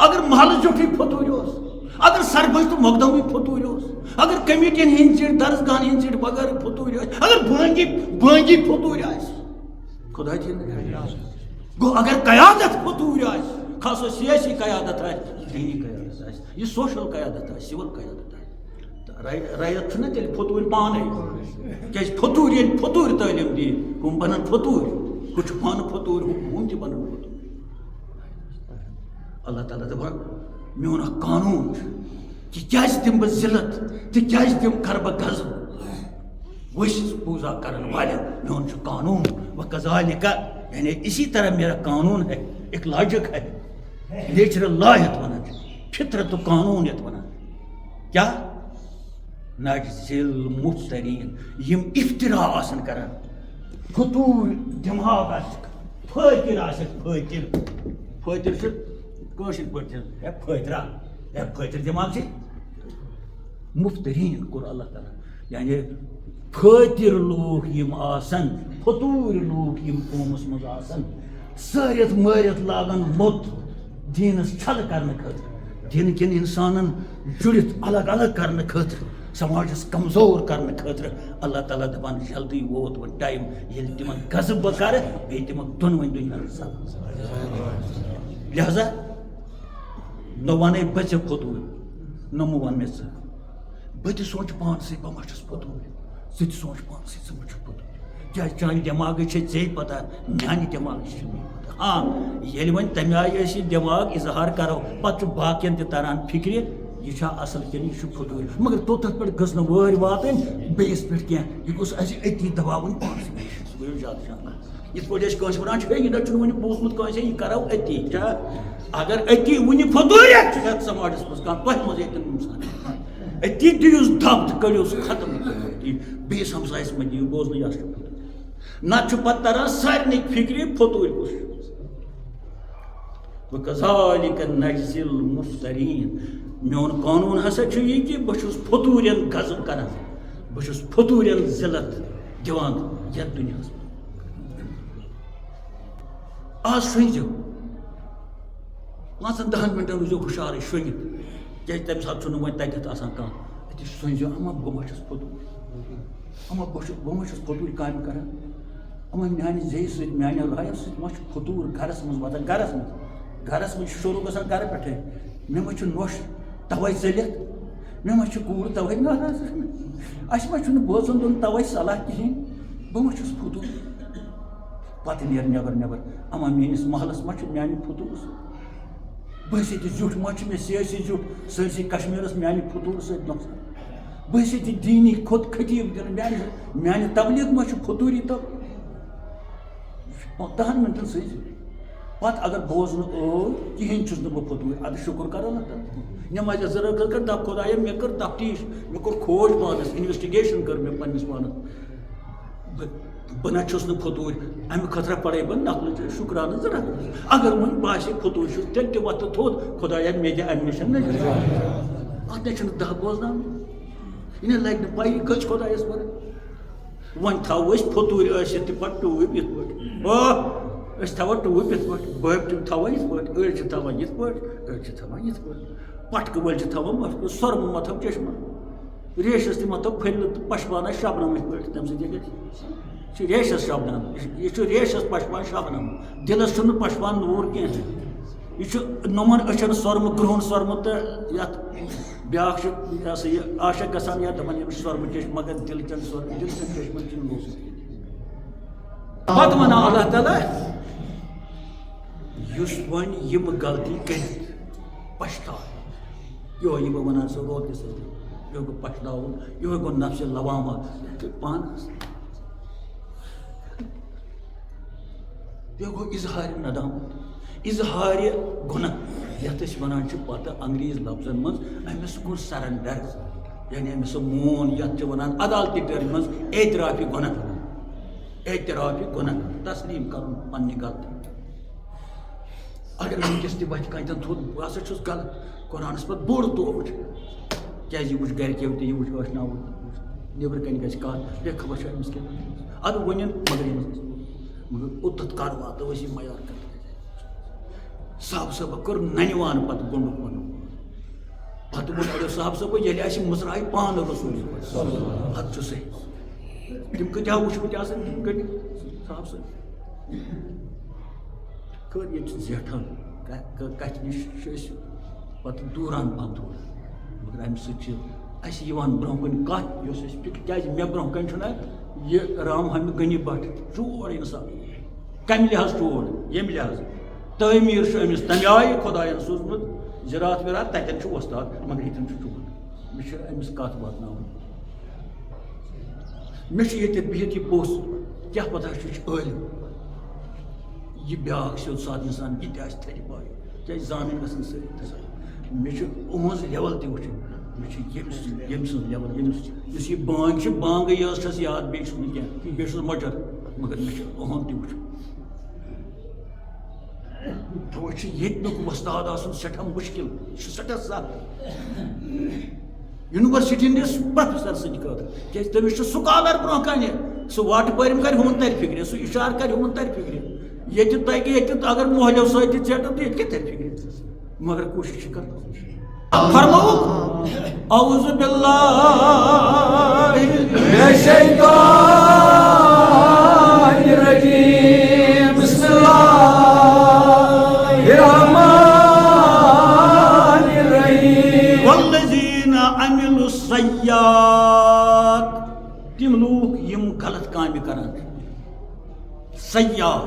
اگر محل جٹھی فطوری اگر سرپنچ تو مقدمی فطوری اگر کمیٹین ہند سیٹ درسگاہ ہند سیٹ بغیر فطوری اگر بانگی فطوری خدا دین گو اگر قیادت فطوری خاصو سیاسی قیادت دینی قیادت یہ سوشل قیادت سول قیادت رایت چھنا تیل فطور پانے کیاز فطور یل فطور تعلیم دی ہم بنن فطور کچھ پان فطور ہم تہ بنن فطور اللہ تعالیٰ دپا میون قانون کہ کیاز دم بہ ذلت تہ کیاز دم کر بہ غضب وش پوزا کرن والے میون قانون وکذالک یعنی اسی طرح میرا قانون ہے ایک لاجک ہے نیچرل لا یت ونان فطرت و قانون یت ونان کیا نجزی المفترین یم افتراء آسن کران فطور دماغ فاتر آسن فاتر سے کوشش پہ فاترا فاتر دماغ سے مفترین کور اللہ تعالیٰ یعنی فاتر لوگ یم آسن فطور لوگ یم قومس مز آسن سارت مارت لاگن مت دینس چھل کرنے خاطر دین کن انسانن جڑت الگ الگ کرنے خاطر سماجس کمزور کرنے خاطر اللہ تعالیٰ دپان جلدی ووت وہ ٹائم یل تمن غضب بہ کر بیٚیہِ دمک دۄنوٕنی دُنیاہن سزا لہذا نہ ونے بہ ژےٚ فطور نہ مہ ون مےٚ ژٕ بہٕ تہِ سونچ پانسٕے بہٕ ما چھُس فطور ژٕ تہِ سونچ پانسٕے ژٕ ما چھُکھ فطور کیٛازِ چانہِ دٮ۪ماغٕچ چھے ژےٚ پتہ میانہِ دٮ۪ماغٕچ چھِ مےٚ پتہ ہاں ییٚلہِ وۄنۍ تمہِ آیہِ أسۍ یہِ دٮ۪ماغ اظہار کرو پتہٕ چھُ باقین تہِ تران فکرِ یہ چھا اصل کن یہ فطور مگر توتھ پہ گھس وار واتن بیس پہ کی یہ گوس اس اتی دباون پانس سہ گو زیادہ شان یت پہ کنس ونان یہ نہ ون بوزمت کنس یہ کرو اتی کیا اگر اتی ون فطوریت سماجس مز کھانا تہ مز انسان اتی دیوس دب تو کڑو سہ ختم بیس ہمسایس مہ دیو بوزن یہ نہ پتہ تران سارنی فکر فطور کس وکذالک نجزی المفترین میون قانون ہسا یہ کہ بہ فطورین غضب کران بہ فطورین ذلت دِوان یتھ دنیا آج شونگزو پانچن 10 منٹن روزو ہشارے شونگت کیا تمہ سات ون تتھ آسان کھانا اتھ شونگزو اما بہ ما چھس فطور اما بہ ما چھس فطور کامہ کران اما میانہ زی ست میانہ رایہ ست ما چھ فطور گھرس مز واتان گھرس مز شروع گژھان گھر پٮ۪ٹھے مےٚ ما چھُ نۄش توے ژٔلِتھ مےٚ ما چھُ کوٗر توے ناراض اَسہِ ما چھُنہٕ بوزُن دیُن توے صلاح کِہیٖنۍ بہٕ ما چھُس فطور پتہٕ نیرٕ نٮ۪بر اما میٲنِس محلس ما چھُ میانہِ فطور سۭتۍ بہٕ ہسا تہِ زیُٹھ ما چھُ مےٚ سیٲسی زیُٹھ سٲرسٕے کشمیٖرس میانہِ فطور سۭتۍ نۄقصان بہٕ ہسا تہِ دیٖنی خطیٖب دِنہٕ میانہِ تبلیغ ما چھُ فطوری تبلیغ 10 منٹن سۭتۍ پتہ اگر بوزن کہین چھس بہ فطور ادٕ شکر کرو نا نماز ضرور کر دپ خدایا مے کر تفتیش مے کور کھوج پانس انویسٹیگیشن کر مے پنس پانس بہ نہ چھس نہ فطور امہ خطرہ پڑے بہ نفل شکرانہ ضرور اگر ون باسے فطور چھس تیل تہ وت تھوٚد خدایا مے دِ امہ نش اتھ نہ چھنہٕ 10 بوزناون یہ لگہِ نہٕ پایی کٔژ خدایس پر ون تھاو أسۍ فطور ٲسِتھ تہِ پتہٕ ٹوٗپۍ یِتھ پٲٹھۍ أسۍ تھاوو ٹوٗپۍ یِتھ پٲٹھۍ بٲبۍ تِم تھاوو یِتھ پٲٹھۍ أڑۍ چھِ تھاوان یِتھ پٲٹھۍ أڑۍ چھِ تھاوان یِتھ پٲٹھۍ پٹکہٕ وٲلۍ چھِ تھاوان مشکہٕ سۄرمہٕ متھو چشمہ ریشس تہِ متھو پھٔلہِ تہٕ پشپانہ شبنم یِتھ پٲٹھۍ تمہِ سۭتۍ گژھِ چھُ ریشس شبنم یہِ چھُ ریشس پشپان شبنم دِلس چھُنہٕ پشپان نوٗر کینٛہہ یہ چھُ نۄمن أچھن سۄرمہٕ کرٛہُن سۄرمہٕ تہٕ یتھ بیاکھ چھُ یہِ ہسا یہِ عاشق گژھان یا دپان ییٚمِس سۄرمہٕ چشمہ مگر دِلہٕ چٮ۪ن سۄرمہٕ دِلہٕ چٮ۪ن چشمن چھُنہٕ لوٚس پتہٕ ونان اللہ تعالیٰ یُس وۄنۍ یِم غلطی کٔرِتھ پشتاو یہوے بہٕ ونان سُہ روتہِ سۭتۍ یہوے گوٚو پشتاوُن یہوے گوٚو نفسِ لوامہ پانس یہوے گوٚو اظہارِ ندامت اظہارِ گناہ یتھ أسۍ وَنان چھِ پتہٕ انگریز لفظن منٛز أمِس کوٚر سرنڈر یعنی أمِس سُہ مون یتھ چھِ وَنان عدالتی ٹرمہِ منٛز اعترافی گۄناہ اعترافی گۄناہ تسلیٖم کرُن پننہِ غلطی اگر وٕنکیٚس تہِ وَتھِ کَتٮ۪ن تھوٚد بہٕ ہسا چھُس غلط قرآنس پتہٕ بوٚڑ توبہٕ چھُ کیازِ یہِ وٕچھ گرِکیو تہِ یہِ وٕچھ ٲشناوُن نیٚبرٕ کَنہِ گژھِ کَتھ ہے خبر چھا أمِس کیٛاہ اَدٕ ؤنِن مگر اوٚتَتھ کر واتو أسۍ یہِ معیار کَتھ صاحب صٲبہ کوٚر ننہِ پتہٕ گوٚنڈُک پَنُن پتہٕ ووٚن اَڑیو صاحب صٲبہ ییٚلہِ اَسہِ مٕژرایہِ پانہٕ رسوٗل اَدٕ چھُ صحیح تِم کۭتیاہ وٕچھمٕتۍ آسان تِم کٔڑِتھ صاحب صٲب خٲر ییٚتہِ چھِ زیٹھان کَتھِ نِش چھِ أسۍ پتہٕ دوٗران پَہم تھوڑا مگر اَمہِ سۭتۍ چھِ اَسہِ یِوان برونٛہہ کُن کَتھ یۄس أسۍ کیٛازِ مےٚ برونٛہہ کَنہِ چھُنہ یہِ رام حامد غنی بٹ چور اِنسان کَمہِ لحاظ چور ییٚمہِ لحاظ تعمیٖر چھُ أمِس تَمہِ آیہِ خۄدایَن سوٗزمُت زِرات وِرات تَتٮ۪ن چھُ وۄستاد مگر ییٚتٮ۪ن چھُ چور مےٚ چھِ أمِس کَتھ واتناوٕنۍ مےٚ چھُ ییٚتٮ۪تھ بِہِتھ یہِ پوٚژھ کیٛاہ پتہ چھُ یہِ چھُ عٲلِم یہِ بیٛاکھ سیوٚد سادٕ اِنسان یہِ تہِ آسہِ تھرِ پایہِ کیٛازِ زانٕنۍ گژھن سٲری مےٚ چھُ یِہٕنٛز لیوَل تہِ وٕچھِنۍ مےٚ چھُ ییٚمہِ سٕنٛز لیوَل ییٚمِس یُس یہِ بانٛگ چھِ بانٛگٕے یٲژ چھَس یاد بیٚیہِ چھُس نہٕ کینٛہہ بیٚیہِ چھُس مۄچر مگر مےٚ چھُ یِہُنٛد تہِ وٕچھُن توے چھُ ییٚتیُک وۄستاد آسُن سٮ۪ٹھاہ مُشکِل یہِ چھُ سٮ۪ٹھاہ سخ یونیورسٹی ہٕنٛدِس پروفیسر سٕنٛدِ خٲطرٕ کیٛازِ تٔمِس چھُ سُکالر برونٛہہ کَنہِ سُہ واٹہٕ پٲرِم کَرِ ہُمن تَرِ فِکرِ سُہ اِشارٕ کَرِ ہُمن تَرِ فِکرِ ییٚتہِ تَگہِ ییٚتہِ اگر مۄہلیو سۭتۍ تہِ ژیٹو تہٕ ییٚتہِ کیٛاہ تَرِ فِکرِ مگر کوٗشِش چھِ کران فرمووُکھ اعوذ باللہ من الشیطان الرجیم بسم اللہ الرحمن الرحیم والذین عملوا السیئات تِم لوٗکھ یِم غلط کامہِ کران سیاح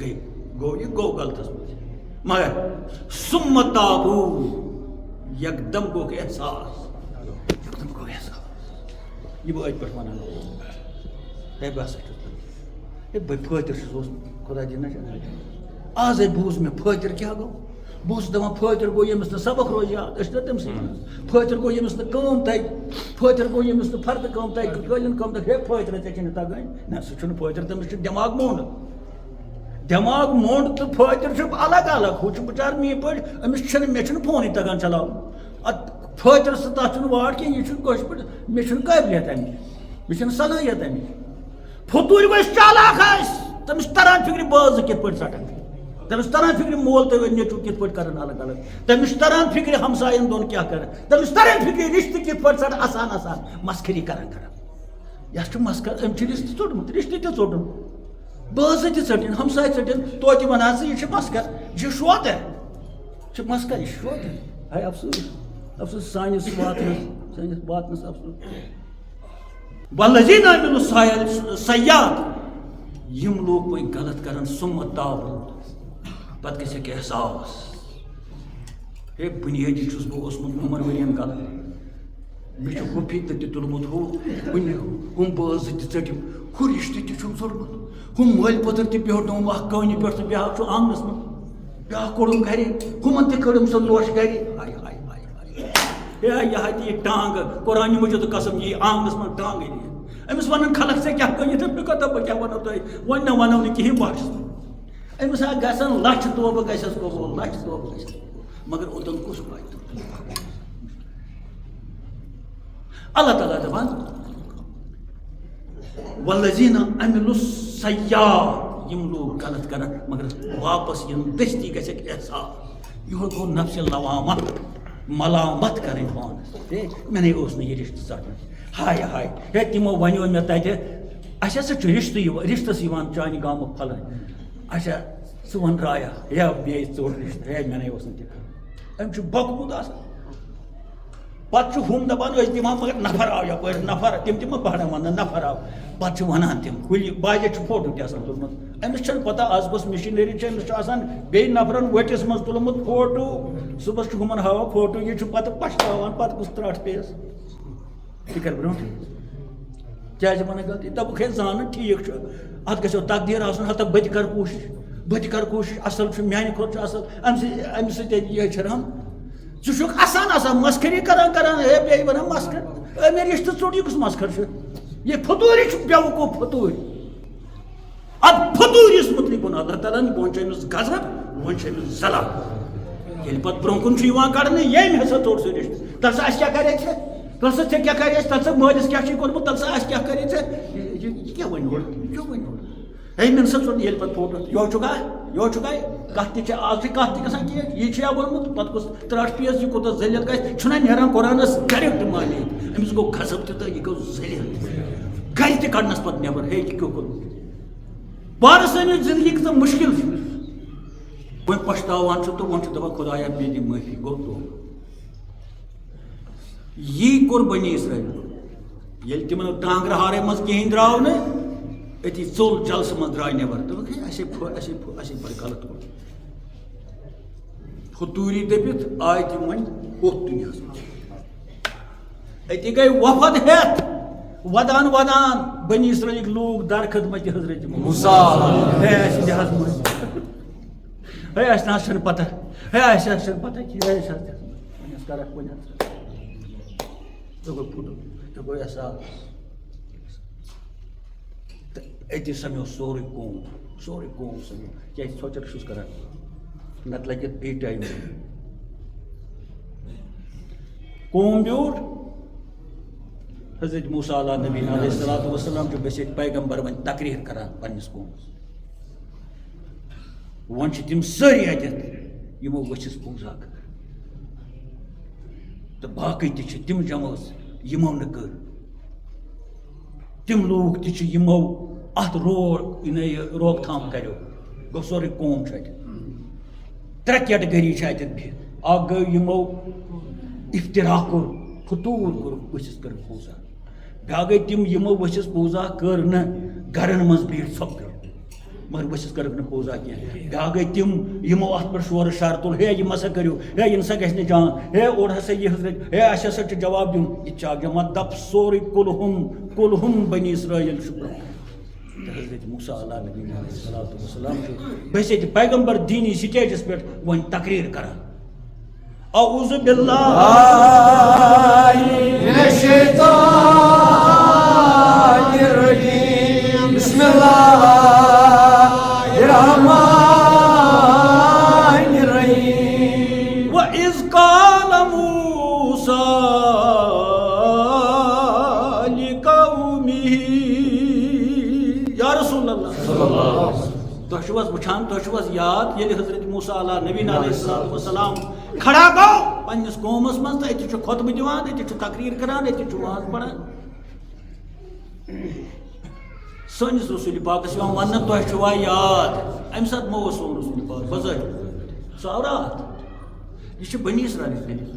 گٔے گوٚو یہِ گوٚو غلطس منٛز مگر ثم تابوٗ یکدم گوٚوکھ احساس یکدم گوٚو احساس یہِ بہٕ أتھۍ پٮ۪ٹھ وَنان ہے بہٕ ہسا چھُس ہے بہٕ فٲطر چھُس اوسمُت خۄدا دِیِن آزے بوٗز مےٚ فٲطر کیٛاہ گوٚو بہٕ اوسُس دَپان فٲطر گوٚو ییٚمِس نہٕ سبق روزِ یاد أسۍ چھِنہ تٔمۍ سٕنٛدۍ فٲطر گوٚو ییٚمِس نہٕ کٲم تَگہِ فٲطر گوٚو ییٚمِس نہٕ فردٕ کٲم تَگہِ قٲلیٖن کٲم تَگہِ ہے فٲطرٕ ژےٚ چھے نہٕ تگٲنۍ نہ سُہ چھُنہٕ فٲطر تٔمِس چھُ دٮ۪ماغ موٚنٛڈ دٮ۪ماغ موٚنٛڈ تہٕ فٲطر چھُ الگ الگ ہُہ چھُ بِچارٕ میٛٲنۍ پٲٹھۍ أمِس چھُنہٕ مےٚ چھُنہٕ فونٕے تگان چلاوُن اَدٕ فٲطر سُہ تَتھ چھُنہٕ واٹ کینٛہہ یہِ چھُ کٲشِر پٲٹھۍ مےٚ چھُنہٕ قٲبلیت اَمِچ مےٚ چھَنہٕ صلٲحیت اَمِچ پھُتوٗرۍ وٲلۍ چالاک آسہِ تٔمِس چھِ تران فِکرِ بٲژٕ کِتھ پٲٹھۍ ژَٹان تٔمِس چھِ تران فِکرِ مول تہٕ نیٚچوٗ کِتھ پٲٹھۍ کَران الگ الگ تٔمِس چھِ تران فِکرِ ہمساین دۄن کیٛاہ کَران تٔمِس چھِ تران فِکرِ رِشتہٕ کِتھ پٲٹھۍ ژَٹان آسان آسان مسخٔری کران یَس چھُ مسخر أمۍ چھُ رِشتہٕ ژوٚٹمُت رِشتہٕ تہِ ژوٚٹُن بٲژٕ تہِ ژٔٹِنۍ ہمساے ژٔٹِنۍ توتہِ وَنان ژٕ یہِ چھُ مسخر یہِ چھُ شوتر یہِ چھُ مسخر یہِ چھُ شوتر ہے افسوس افسوس سٲنِس واتنس افسوس والذین عملوا السیئات یِم لوٗکھ وۄنۍ غلط کران ثم تابوٗ پتہٕ گژھٮ۪کھ احساس ہے بُنیٲدی چھُس بہٕ اوسمُت یِمن ؤرین غلط مےٚ چھُ ہُہ فِکرِ تہِ تُلمُت ہُہ ہُم بٲژٕ تہِ ژٔٹِم ہُہ رِشتہٕ تہِ چھُم ژوٚٹمُت ہُم مٲلۍ پٔتٕر تہِ بیوٗٹھنووُم اکھ کٲنہِ پٮ۪ٹھ تہٕ بیٛاکھ چھُ آنٛگنس منٛز بیٛاکھ کوٚڑُم گرِ ہُمن تہِ کٔڑٕم سۄ لوش گرِ ہاے ہاے ہاے ہاے ہے یہِ ہا دِیہِ ٹانٛگہٕ قرآنہِ مجیٖدُک قسم یی آنٛگنس منٛز ٹانٛگٕے دِیہِ أمِس وَنن خلق ژےٚ کیٛاہ کٔنِتھ مےٚ کَتھ بہٕ کیٛاہ وَنو تۄہہِ وۄنۍ نہ وَنو نہٕ کِہیٖنۍ بہٕ چھُس أمِس ہا گژھن لَچھ توبہٕ گژھٮ۪س قبوٗل لَچھ توبہٕ گژھٮ۪س قبوٗل مگر اوٚتن کُس واتہِ اللہ تعالیٰ دَپان والذین عملوا السیئات یِم لوٗکھ غلط کران مگر واپس یِن دٔستی گژھٮ۪کھ احساس یِہوے گوٚو نفسِ لوامت ملامت کرٕنۍ پانس ہے مےٚ نے اوس نہٕ یہِ رِشتہٕ ژٹُن ہاے ہاے ہے تِمو وَنیو مےٚ تَتہِ اَسہِ ہسا چھُ رِشتَس یِوان چانہِ گامُک پھلٲنۍ اچھا ژٕ وَن رایا ہے بیٚیہِ ژوٚٹ رِشتہٕ ہے مےٚ نے اوس نہٕ تہِ کرُن أمۍ چھُ بۄکمُت آسان پتہٕ چھُ ہُم دَپان أسۍ دِوان مگر نفر آو یپٲرۍ نفر تِم تہِ مہ بہران وَنان نفر آو پتہٕ چھِ وَنان تِم کُلہِ باجے چھُ فوٹو تہِ آسان تُلمُت أمِس چھَنہٕ پتہ آز کۄس مِشیٖنٔری چھِ أمِس چھُ آسان بیٚیہِ نفرن ؤٹِس منٛز تُلمُت فوٹو صُبحس چھُ ہُمن ہاوان فوٹو یہِ چھُ پتہٕ پشتاوان پتہٕ کُس ترٛٹھ پیٚیَس یہِ کَرِ برونٛٹھٕے کیٛازِ وَنان غلطی دَپُکھ ہے زانہٕ ٹھیٖک چھُ اَتھ گژھیو تقدیٖر آسُن ہتا بہٕ تہِ کَرٕ کوٗشِش بہت کر کوشش اصل میانہ کھوت اصل امہ سۭتۍ یہ چھران ژٕ چھُکھ آسان مسخری کران ہے بیٚیہِ ونان مسخر اے مےٚ رشتہٕ ژوٚٹ یہِ کُس مسخر چھُ یہ فطوٗری چھُ بیوقوٗف فطوٗر اتھ فطوٗرِس متعلق ووٚن اللہ تعالیٰ ہن وۄنۍ چھُ أمِس غضب وۄنۍ چھُ أمِس زلا ییٚلہِ پتہٕ برونٛہہ کُن چھُ یِوان کڑنہٕ ییٚمۍ ہسا ژوٚٹ سُہ رشتہٕ تل سا اَسہِ کیٛاہ کرے ژےٚ تل سا ژےٚ کیٛاہ کرے تل سا مٲلِس کیٛاہ چھُے کوٚرمُت تل سا اَسہِ کیٛاہ کرے ژےٚ یہِ کیٛاہ وَنہِ اورٕ یہِ کیٛاہ وَنہِ اورٕ ہے مےٚ نسا ژوٚٹ ییٚلہِ پتہٕ فوٹو یورٕ چھُکھا کتھ تہِ چھِ آز چھِ کتھ تہِ گژھان کینٛہہ یہِ چھُیا ووٚنمُت پتہٕ کُس ترٛٹھ پیٖس یہِ کوٗتاہ ذٔلیل گژھِ چھُنہ نیران قرآنس ڈایریکٹ مانے أمِس گوٚو غضب تہِ تہٕ یہِ گوٚو ذٔلیل تہِ گرِ تہِ کڑنس پتہٕ نٮ۪بر ہے یہِ کیٛاہ کوٚرمُت پانہٕ سٲنِس زندگی کۭژاہ مُشکل چھِ وۄنۍ پشتاوان چھُ تہٕ وۄنۍ چھُ دپان خۄدایا بیٚیہِ دِ معٲفی گوٚو تو یی کوٚر بنی اسرائیل ییٚلہِ تِمن ٹانٛگرٕ ہارے منٛز کِہیٖنۍ درٛاو نہٕ أتی ژوٚل جلسہٕ منٛز درٛاے نٮ۪بر دوٚپُکھ ہے اَسے بڑٕ غلط کوٚر فطوٗری دٔپِتھ آے تِم وۄنۍ ہوٚتھ دُنیاہس منٛز أتی گٔے وفد ہٮ۪تھ ودان بنی اسرائیلٕکۍ لوٗکھ در خدمت حضرت موسیٰ ہے اَسہِ دِ حظ معٲفی ہے اَسہِ نہ حظ چھَنہٕ پتہ ہے اَسہِ حظ چھَنہٕ پتہ کینٛہہ ہے اَسہِ حظ وۄنۍ حظ کرکھ وۄنۍ حظ ژٕ گوٚو فُٹو ژٕ گوٚو احساس تہٕ أتی سمیو سورُے قوم سمیو کیٛازِ ژھۄچر چھُس کران نتہٕ لگہِ اَتھ بیٚیہِ ٹایم قوم بیوٗٹھ حضرت موسیٰ علیٰ نبی علیہ الصلوٰۃ والسلام چھُ بٔسِتھ پیغمبر وۄنۍ تقریٖر کران پننِس قومس وۄنۍ چھِ تِم سٲری اَتٮ۪تھ یِمو ؤچھِس پوٗزا کٔر تہٕ باقٕے تہِ چھِ تِم جمٲژ یِمو نہٕ کٔر تِم لوٗکھ تہِ چھِ یِمو اتھ روک تھام کریو گوٚو سورُے قوم چھُ اَتہِ 3 کیٹگری چھِ اَتٮ۪تھ بِہِتھ اکھ گوٚو یِمو افترا کوٚر فطوٗر کوٚرُکھ ؤسِس کٔرٕکھ پوٗزا بیٛاکھ گٔے تِم یِمو ؤسِس پوٗزا کٔر نہٕ گرن منٛز بِہِتھ ژھۄپہٕ مگر ؤسِس کٔرٕکھ نہٕ پوٗزا کینٛہہ بیٛاکھ گٔے تِم یِمو اتھ پٮ۪ٹھ شورٕ شر تُل ہے یِم ہسا کٔرِو ہے یہِ نسا گژھِ نہٕ جان ہے اورٕ ہسا یہِ حضرت ہے اَسہِ ہسا چھُ جواب دیُن یہِ تہِ چھُ اکھ جماعت دپ سورُے کُلہُم بنی اسرائیل چھُ برونٛہہ تہٕ حضرت موسیٰ علیٰ نبی علیہ الصلوٰۃ والسلام چھُ بٔسِتھ پیغمبر دیٖنی سٹیجس پٮ۪ٹھ وۄنۍ تقریٖر کران اعوذ باللہ من الشیطان الرجیم بسم اللہ الرحمن الرحیم وَإِذْ قَالَ مُوسَىٰ لِقَوْمِهِ یا رسول اللہ تُہۍ چھِو حظ وٕچھان تُہۍ چھِو حظ یاد ییٚلہِ حضرت موسیٰ علیٰ نبی علیہ الصلوٰۃ والسلام کھڑا گوٚو پننِس قومس منٛز تہٕ أتی چھُ خۄطبہٕ دِوان أتی چھُ تقریٖر کران أتی چھُ واز پران سٲنِس رسوٗلِ پاکس یِوان وننہٕ تۄہہِ چھُوا یاد امہِ ساتہٕ ما اوس سون رسوٗلِ پاک بظٲہر سُہ آو راتھ یہِ چھِ بنی اسرائیلٕچ دٔلیٖل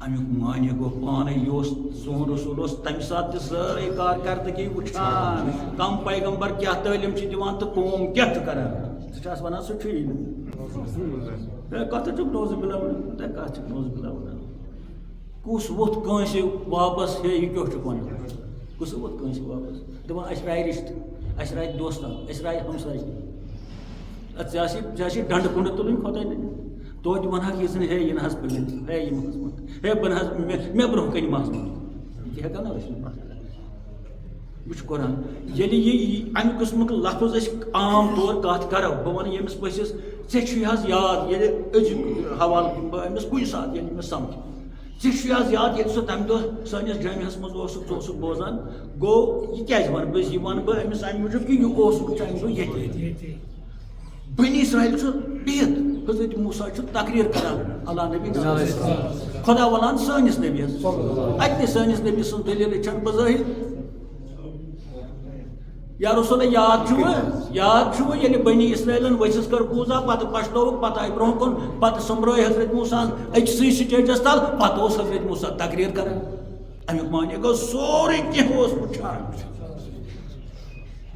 امیُک معنی گوٚو پانے یہِ اوس سون رسوٗل اوس تمہِ ساتہٕ تہِ سٲرٕے کارکردگی وٕچھان کم پیغمبر کیٛاہ تعلیٖم چھِ دِوان تہٕ قوم کیٛاہ چھُ کران ژٕ چھِ وَنان سُہ چھُے نہٕ کتھ چھُکھ نوزٕ بِلا ونان کتھ چھُکھ نوزٕ بِلا ونان کُس ووٚتھ کٲنٛسہِ واپس ہے یہِ کیٛاہ چھُکھ ونان کُس ووٚتھ کٲنٛسہِ واپس دپان اَسہِ راے رشتہٕ اَسہِ راے دوستان اَسہِ راے ہمساے ژےٚ آسی ڈنڈٕ کُنڈٕ تُلٕنۍ خۄداے نہٕ توتہِ وَنہکھ یہِ زن ہے یہِ نہ حظ پٔلِتھ ہے یہِ مہ حظ مت ہے بہٕ نہ حظ مےٚ برونٛہہ کَنہِ مہ حظ مت تہِ ہٮ۪کو نہ أسۍ وٕچھ قرآن ییٚلہِ یہِ اَمہِ قٕسمُک لفظ أسۍ عام طور کتھ کرو بہٕ وَنہٕ ییٚمِس پٔژھِس ژےٚ چھُے حظ یاد ییٚلہِ أزیُک حوالہٕ دِمہٕ بہٕ أمِس کُنہِ ساتہٕ ییٚلہِ أمِس سمکھِ ژےٚ چھُے حظ یاد ییٚلہِ سُہ تمہِ دۄہ سٲنِس جامعہس منٛز اوسُکھ ژٕ اوسُکھ بوزان گوٚو یہِ کیٛازِ وَنہٕ بہٕ یہِ وَنہٕ بہٕ أمِس اَمہِ موٗجوٗب کہِ یہِ اوسُکھ چانہِ دۄہ ییٚتہِ بنی اسرائیل چھُ بِہِتھ حضرت موسیٰ چھُ تقریٖر کران اللہ نبی خۄدا وَنان سٲنِس نبیَس اَتہِ تہِ سٲنِس نبی سٕنٛز دٔلیٖل چھَنہٕ بظٲہر یا رسول یاد چھُوٕ ییٚلہِ بنی اسرائیلن ؤسِس کٔر پوٗزا پتہٕ پشلووُکھ پتہٕ آیہِ برونٛہہ کُن پتہٕ سوٚمبرٲے حضرت موسیٰ أکسٕے سٹیجس تل پتہٕ اوس حضرت موسیٰ تقریٖر کران امیُک معنی گوٚو سورُے کینٛہہ اوس وٕچھان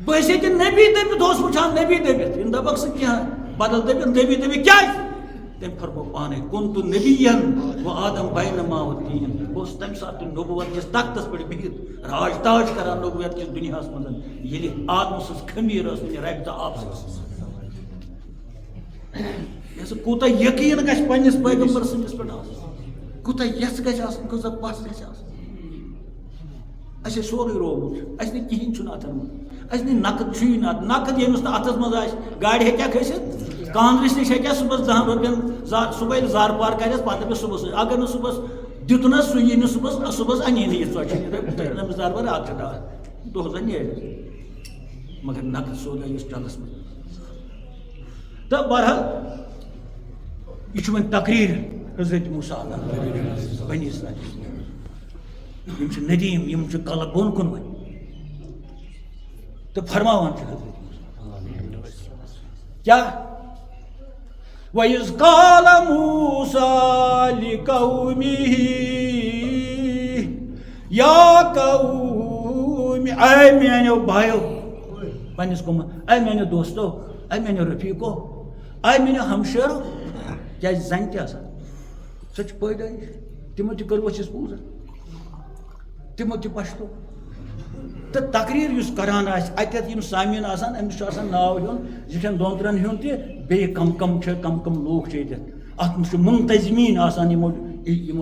بہٕ ٲسۍ ییٚتہِ نبی دٔپِتھ اوس وٕچھان نبی دٔپِتھ یِم دپکھ سُہ کینٛہہ بدل دٔپِتھ نبی دٔپِتھ کیٛازِ تم فرمو پانے کنت نبیًا و آدم بینما الدین بہت تمہ سات نبوت کس تختس پہ بہت راج تاج کران نبوت کس دنیا من یل آدم سز خمیر ربتہ آب سا کوتا یقین گھس پنس پیغمبر سندس پہ کوتا یس گھس آسن کۭژاہ پس گھس آسن اسے سورُے روومُت اسہِ نہٕ کِہیٖنۍ چھُنہٕ اتھن منٛز اسہِ نہٕ نقد چھُیی نہٕ نقد ییٚمِس نہٕ اتھس منٛز آسہِ گاڑِ ہیٚکیٛاہ کھٔسِتھ کانٛگرِس نِش ہیٚکیٛاہ صُبحس 10 رۄپین صُبحٲے ییٚلہِ زارٕ پار کرٮ۪س پتہٕ دپٮ۪س صُبحس اگر نہٕ صُبحس دیُتنس سُہ یی نہٕ صُبحس اَنی نہٕ یہِ ژۄچہِ أمِس زارٕ پار اکھ ڈار دۄہ زن نیرِ مگر نقد سودا یُس چندس منٛز تہٕ بہرحال یہ چھُ وۄنۍ تقریٖر حضرت موسیٰ بنی اسرائیل یم چھِ ندیم یم چھِ کلہٕ بۄن کُن وۄنۍ تہٕ فرماوان چھِ حضرت کیٛاہ وَإِذْ قَالَ مُوسَىٰ لِقَوْمِهِ يَا قَوْمِ اے میانیو بھائیو پننِس قومس اے میانیو دوستو اے میانیو رفیقو اے میانیو ہمشیرو کیٛازِ زنہِ تہِ آسان سۄ چھِ پٲدٲیش تِمو تہِ کٔر ؤسِس پوٗزا تِمو تہِ پشتو تہٕ تقریٖر یُس کران آسہِ اتٮ۪تھ یِم سامعیٖن آسان أمِس چھُ آسان ناو ہیوٚن زِٹھٮ۪ن دۄن ترٛٮ۪ن ہُنٛد تہِ بیٚیہِ کم کم لوٗکھ چھِ ییٚتٮ۪تھ اتھ منٛز چھُ مُنتظمیٖن آسان یِمو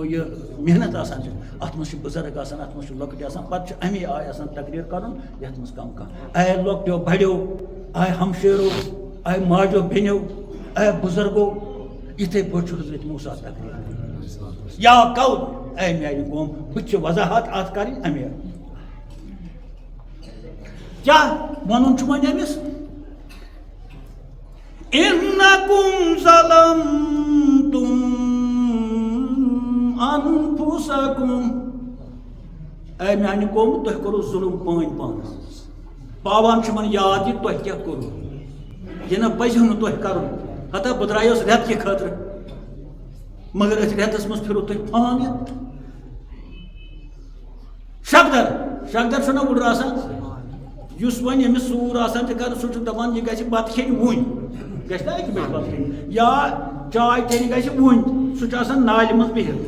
یہِ محنت آسان چھِ اتھ منٛز چھِ بُزرگ آسان اتھ منٛز چھُ لۄکٕٹۍ آسان پتہٕ چھُ امی آیہِ آسان تقریٖر کرُن یتھ منٛز کم اے لۄکٹیو بڑیو اے ہمشیرو اے ماجو بیٚنیو اے بُزرگو یِتھے پٲٹھۍ چھُ حضرت موسیٰ تقریٖر یا قوم اے میانہِ قوم بہٕ چھِ وضاحت اتھ کرٕنۍ امے کیٛاہ ونُن چھُ وۄنۍ أمِس اِنَّکُم ظَلَمتُم انفُسَکُم اے میانہِ قوم تۄہہِ کوٚروٕ ظُلم پٲنۍ پانس پاوان چھُ یِمن یاد یہِ تۄہہِ کیٛاہ کوٚروٕ یہِ نہٕ پزِہو نہٕ تۄہہِ کرُن ہتا بہٕ درٛایوس رٮ۪تہٕ کہِ خٲطرٕ مگر أتھۍ رٮ۪تس منٛز پھِرو تۄہہِ پھان یتھ شکدر چھُنہ وُڑر آسان یُس وۄنۍ أمِس سوٗر آسان چھِ کران سُہ چھُ دپان یہِ گژھِ بتہٕ کھیٚنہِ وُنۍ گژھِ نا اکہِ بجہِ بتہٕ کھیٚنہِ یا چاے چیٚنہِ گژھِ وُنۍ سُہ چھُ آسان نالہِ منٛز بِہِتھ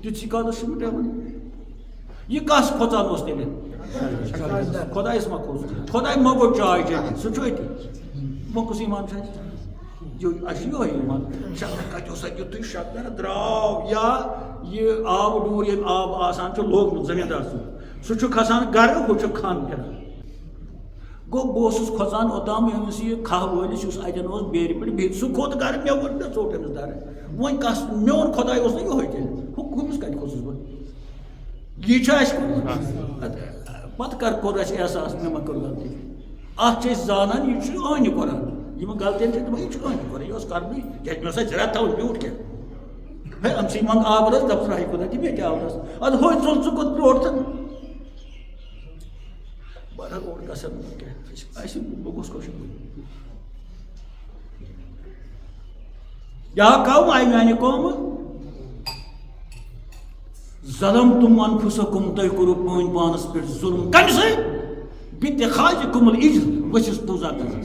تِتسٕے کالس چھُ مٹیوان یہِ کس کھۄژان اوس تیٚلہِ خۄدایس ما کھوٚژ خۄداے ما گوٚو چاے چیٚنہِ سُہ چھُ أتی موٚکُس ایٖمان چھُ اَسہِ اَسہِ چھُ یِہوے ایٖمان شکدر کتہِ اوس اَتہِ یُتھُے شکدر درٛاو یا یہِ آبہٕ ڈوٗر ییٚمہِ آب آسان چھُ لوگمُت زٔمیٖندار سُہ چھُ کھسان گرٕ ہُہ چھُ کھن پھِران گوٚو بہٕ اوسُس کھۄژان اوٚتام أمِس یہِ کھہہ وٲلِس یُس اَتٮ۪ن اوس بیرِ پٮ۪ٹھ بِہِتھ سُہ کھوٚت گرٕ مےٚ ووٚن مےٚ ژوٚٹ أمِس دَرٕ وۄنۍ کس میون خۄداے اوس نہٕ یِہوے تیٚلہِ ہُمِس کتہِ کھوٚتُس بہٕ یہِ چھُ اَسہِ کوٚرمُت پتہٕ کر کوٚر اَسہِ احساس مےٚ ما کٔر غلطی اتھ چھِ أسۍ زانان یہِ چھُ ٲنہِ قۄران یِمن غلطین چھِ دپان یہِ چھُ ٲنہِ قۄران یہِ اوس کرنٕے کیٛازِ مےٚ اوس اَتہِ رٮ۪تھ تھاوُن بیوٗٹھ کیٛاہ ہے أمۍ سٕے منٛگ آب رس دپس راے خۄدا دِ مےٚ تہِ آب رس ادٕ ہوے ژوٚل ژٕ کوٚت برٛونٛٹھ تہٕ بہرحال اور گژھن کیٛاہ اَسہِ بہٕ گوٚژھ خۄش یا قوم اے میانہِ قومہٕ ظلمتُم انفُسَکُم تۄہہِ کوٚروٕ پٲنۍ پانس پٮ۪ٹھ ظُلم کمہِ سۭتۍ بِاتِخاذِکُم العجل ؤسِس پوٗزا کران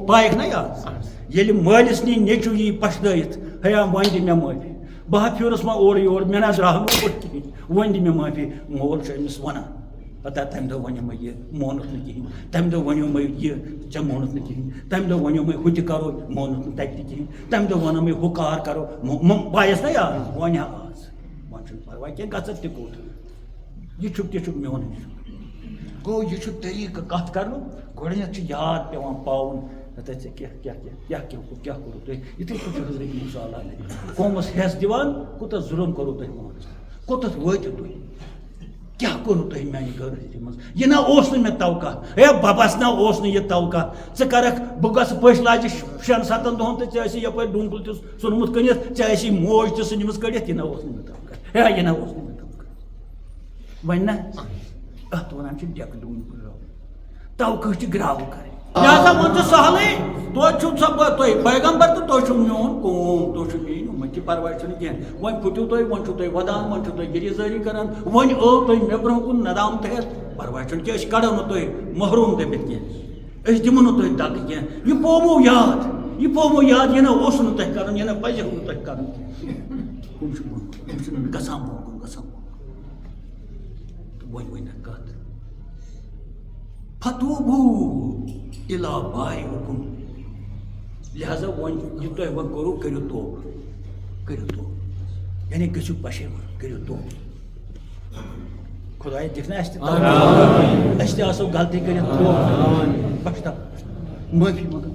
پایکھ نا یاد ییٚلہِ مٲلِس نی نیٚچوٗ یی پشدٲیِتھ ہیا وۄنۍ دِ مےٚ معٲفی بہٕ ہا پھیوٗرُس ما اورٕ یورٕ مےٚ نہ درٛاو نہٕ پوٚت کِہیٖنۍ وۄنۍ دِ مےٚ معٲفی مول چھُ أمِس ونان پتہ تمہِ دۄہ ونیو مےٚ یہِ مونُتھ نہٕ کِہیٖنۍ تمہِ دۄہ ونیو مےٚ یہِ ژےٚ مونُتھ نہٕ کِہیٖنۍ تمہِ دۄہ ونیو مےٚ ہُہ تہِ کرو مونُتھ نہٕ تتہِ تہِ کِہیٖنۍ تمہِ دۄہ ونو مےٚ ہُہ کار کرو پایس نا یاد وۄنۍ ہا آز وۄنۍ چھُنہٕ پرواے کینٛہہ گژھکھ تہِ کوٚت یہِ چھُکھ تہِ چھُکھ میون گوٚو یہِ چھُ طریٖقہٕ کتھ کرنُک گۄڈٕنیتھ چھُ یاد پیٚوان پاوُن دپان ژےٚ کیٛاہ کوٚروٕ تۄہہِ یِتھٕے پٲٹھۍ چھُ حضرت موسیٰ علیہ قومس ہٮ۪س دِوان کوٗتاہ ظُلم کوٚروٕ تۄہہِ پانس کوٚتتھ وٲتِو تُہۍ کیٛاہ کوٚروٕ تۄہہِ میانہِ غٲرتی منٛز یہِ نہ اوس نہٕ مےٚ توقع ہے ببس نہ اوس نہٕ یہِ توقع ژٕ کرکھ بہٕ گژھٕ پٔژھۍ لاجہِ 6-7 دۄہن تہٕ ژےٚ ٲسی یپٲرۍ ڈوٗنٛگل تہِ ژھُنمُت کٕنِتھ ژےٚ ٲسی موج تہِ ژھٕنمٕژ کٔڑِتھ یہِ نہ اوس نہٕ مےٚ توقع ہے یہِ نہ اوس نہٕ مےٚ توقع وۄنۍ نہ اتھ ونان چھِ ڈٮ۪کہٕ ڈوٗنۍ پھٕٹراوُن توقع چھِ گراوٕ کرٕنۍ لہذا وۄنۍ چھُ سہلٕے توتہِ چھُو سا تُہۍ پیغمبر تہٕ تُہۍ چھُو میون قوم تُہۍ چھُو میٲنۍ وۄنۍ تہِ پرواے چھُنہٕ کینٛہہ وۄنۍ پھٕٹِو تُہۍ وۄنۍ چھُو تُہۍ ودان وۄنۍ چھُو تُہۍ گِریٖزٲری کران وۄنۍ ٲو تُہۍ مےٚ برونٛہہ کُن ندامت ہٮ۪تھ پرواے چھُنہٕ کینٛہہ أسۍ کڑو نہٕ تُہۍ محروٗم دٔپِتھ کینٛہہ أسۍ دِمو نہٕ تُہۍ دکہٕ کینٛہہ یہِ پومو یاد یہ پومو یاد یہ نا اوس نہ تہ کرن یہ نا پزہ نہ تہ کرن ہم چھ گژھان برونٛہہ تہٕ وۄنۍ کتھ فتوبوا الی بارئکم لہذا وۄنۍ یہ تۄہہِ وۄنۍ کوٚروٕ کٔرِو توبہٕ یعنی گٔژھِو پشیمان کٔرِو توبہٕ خدایا دِکھ نا اَسہِ تہِ آسو غلطی کٔرِتھ توبہٕ پشتا معٲفی منٛگان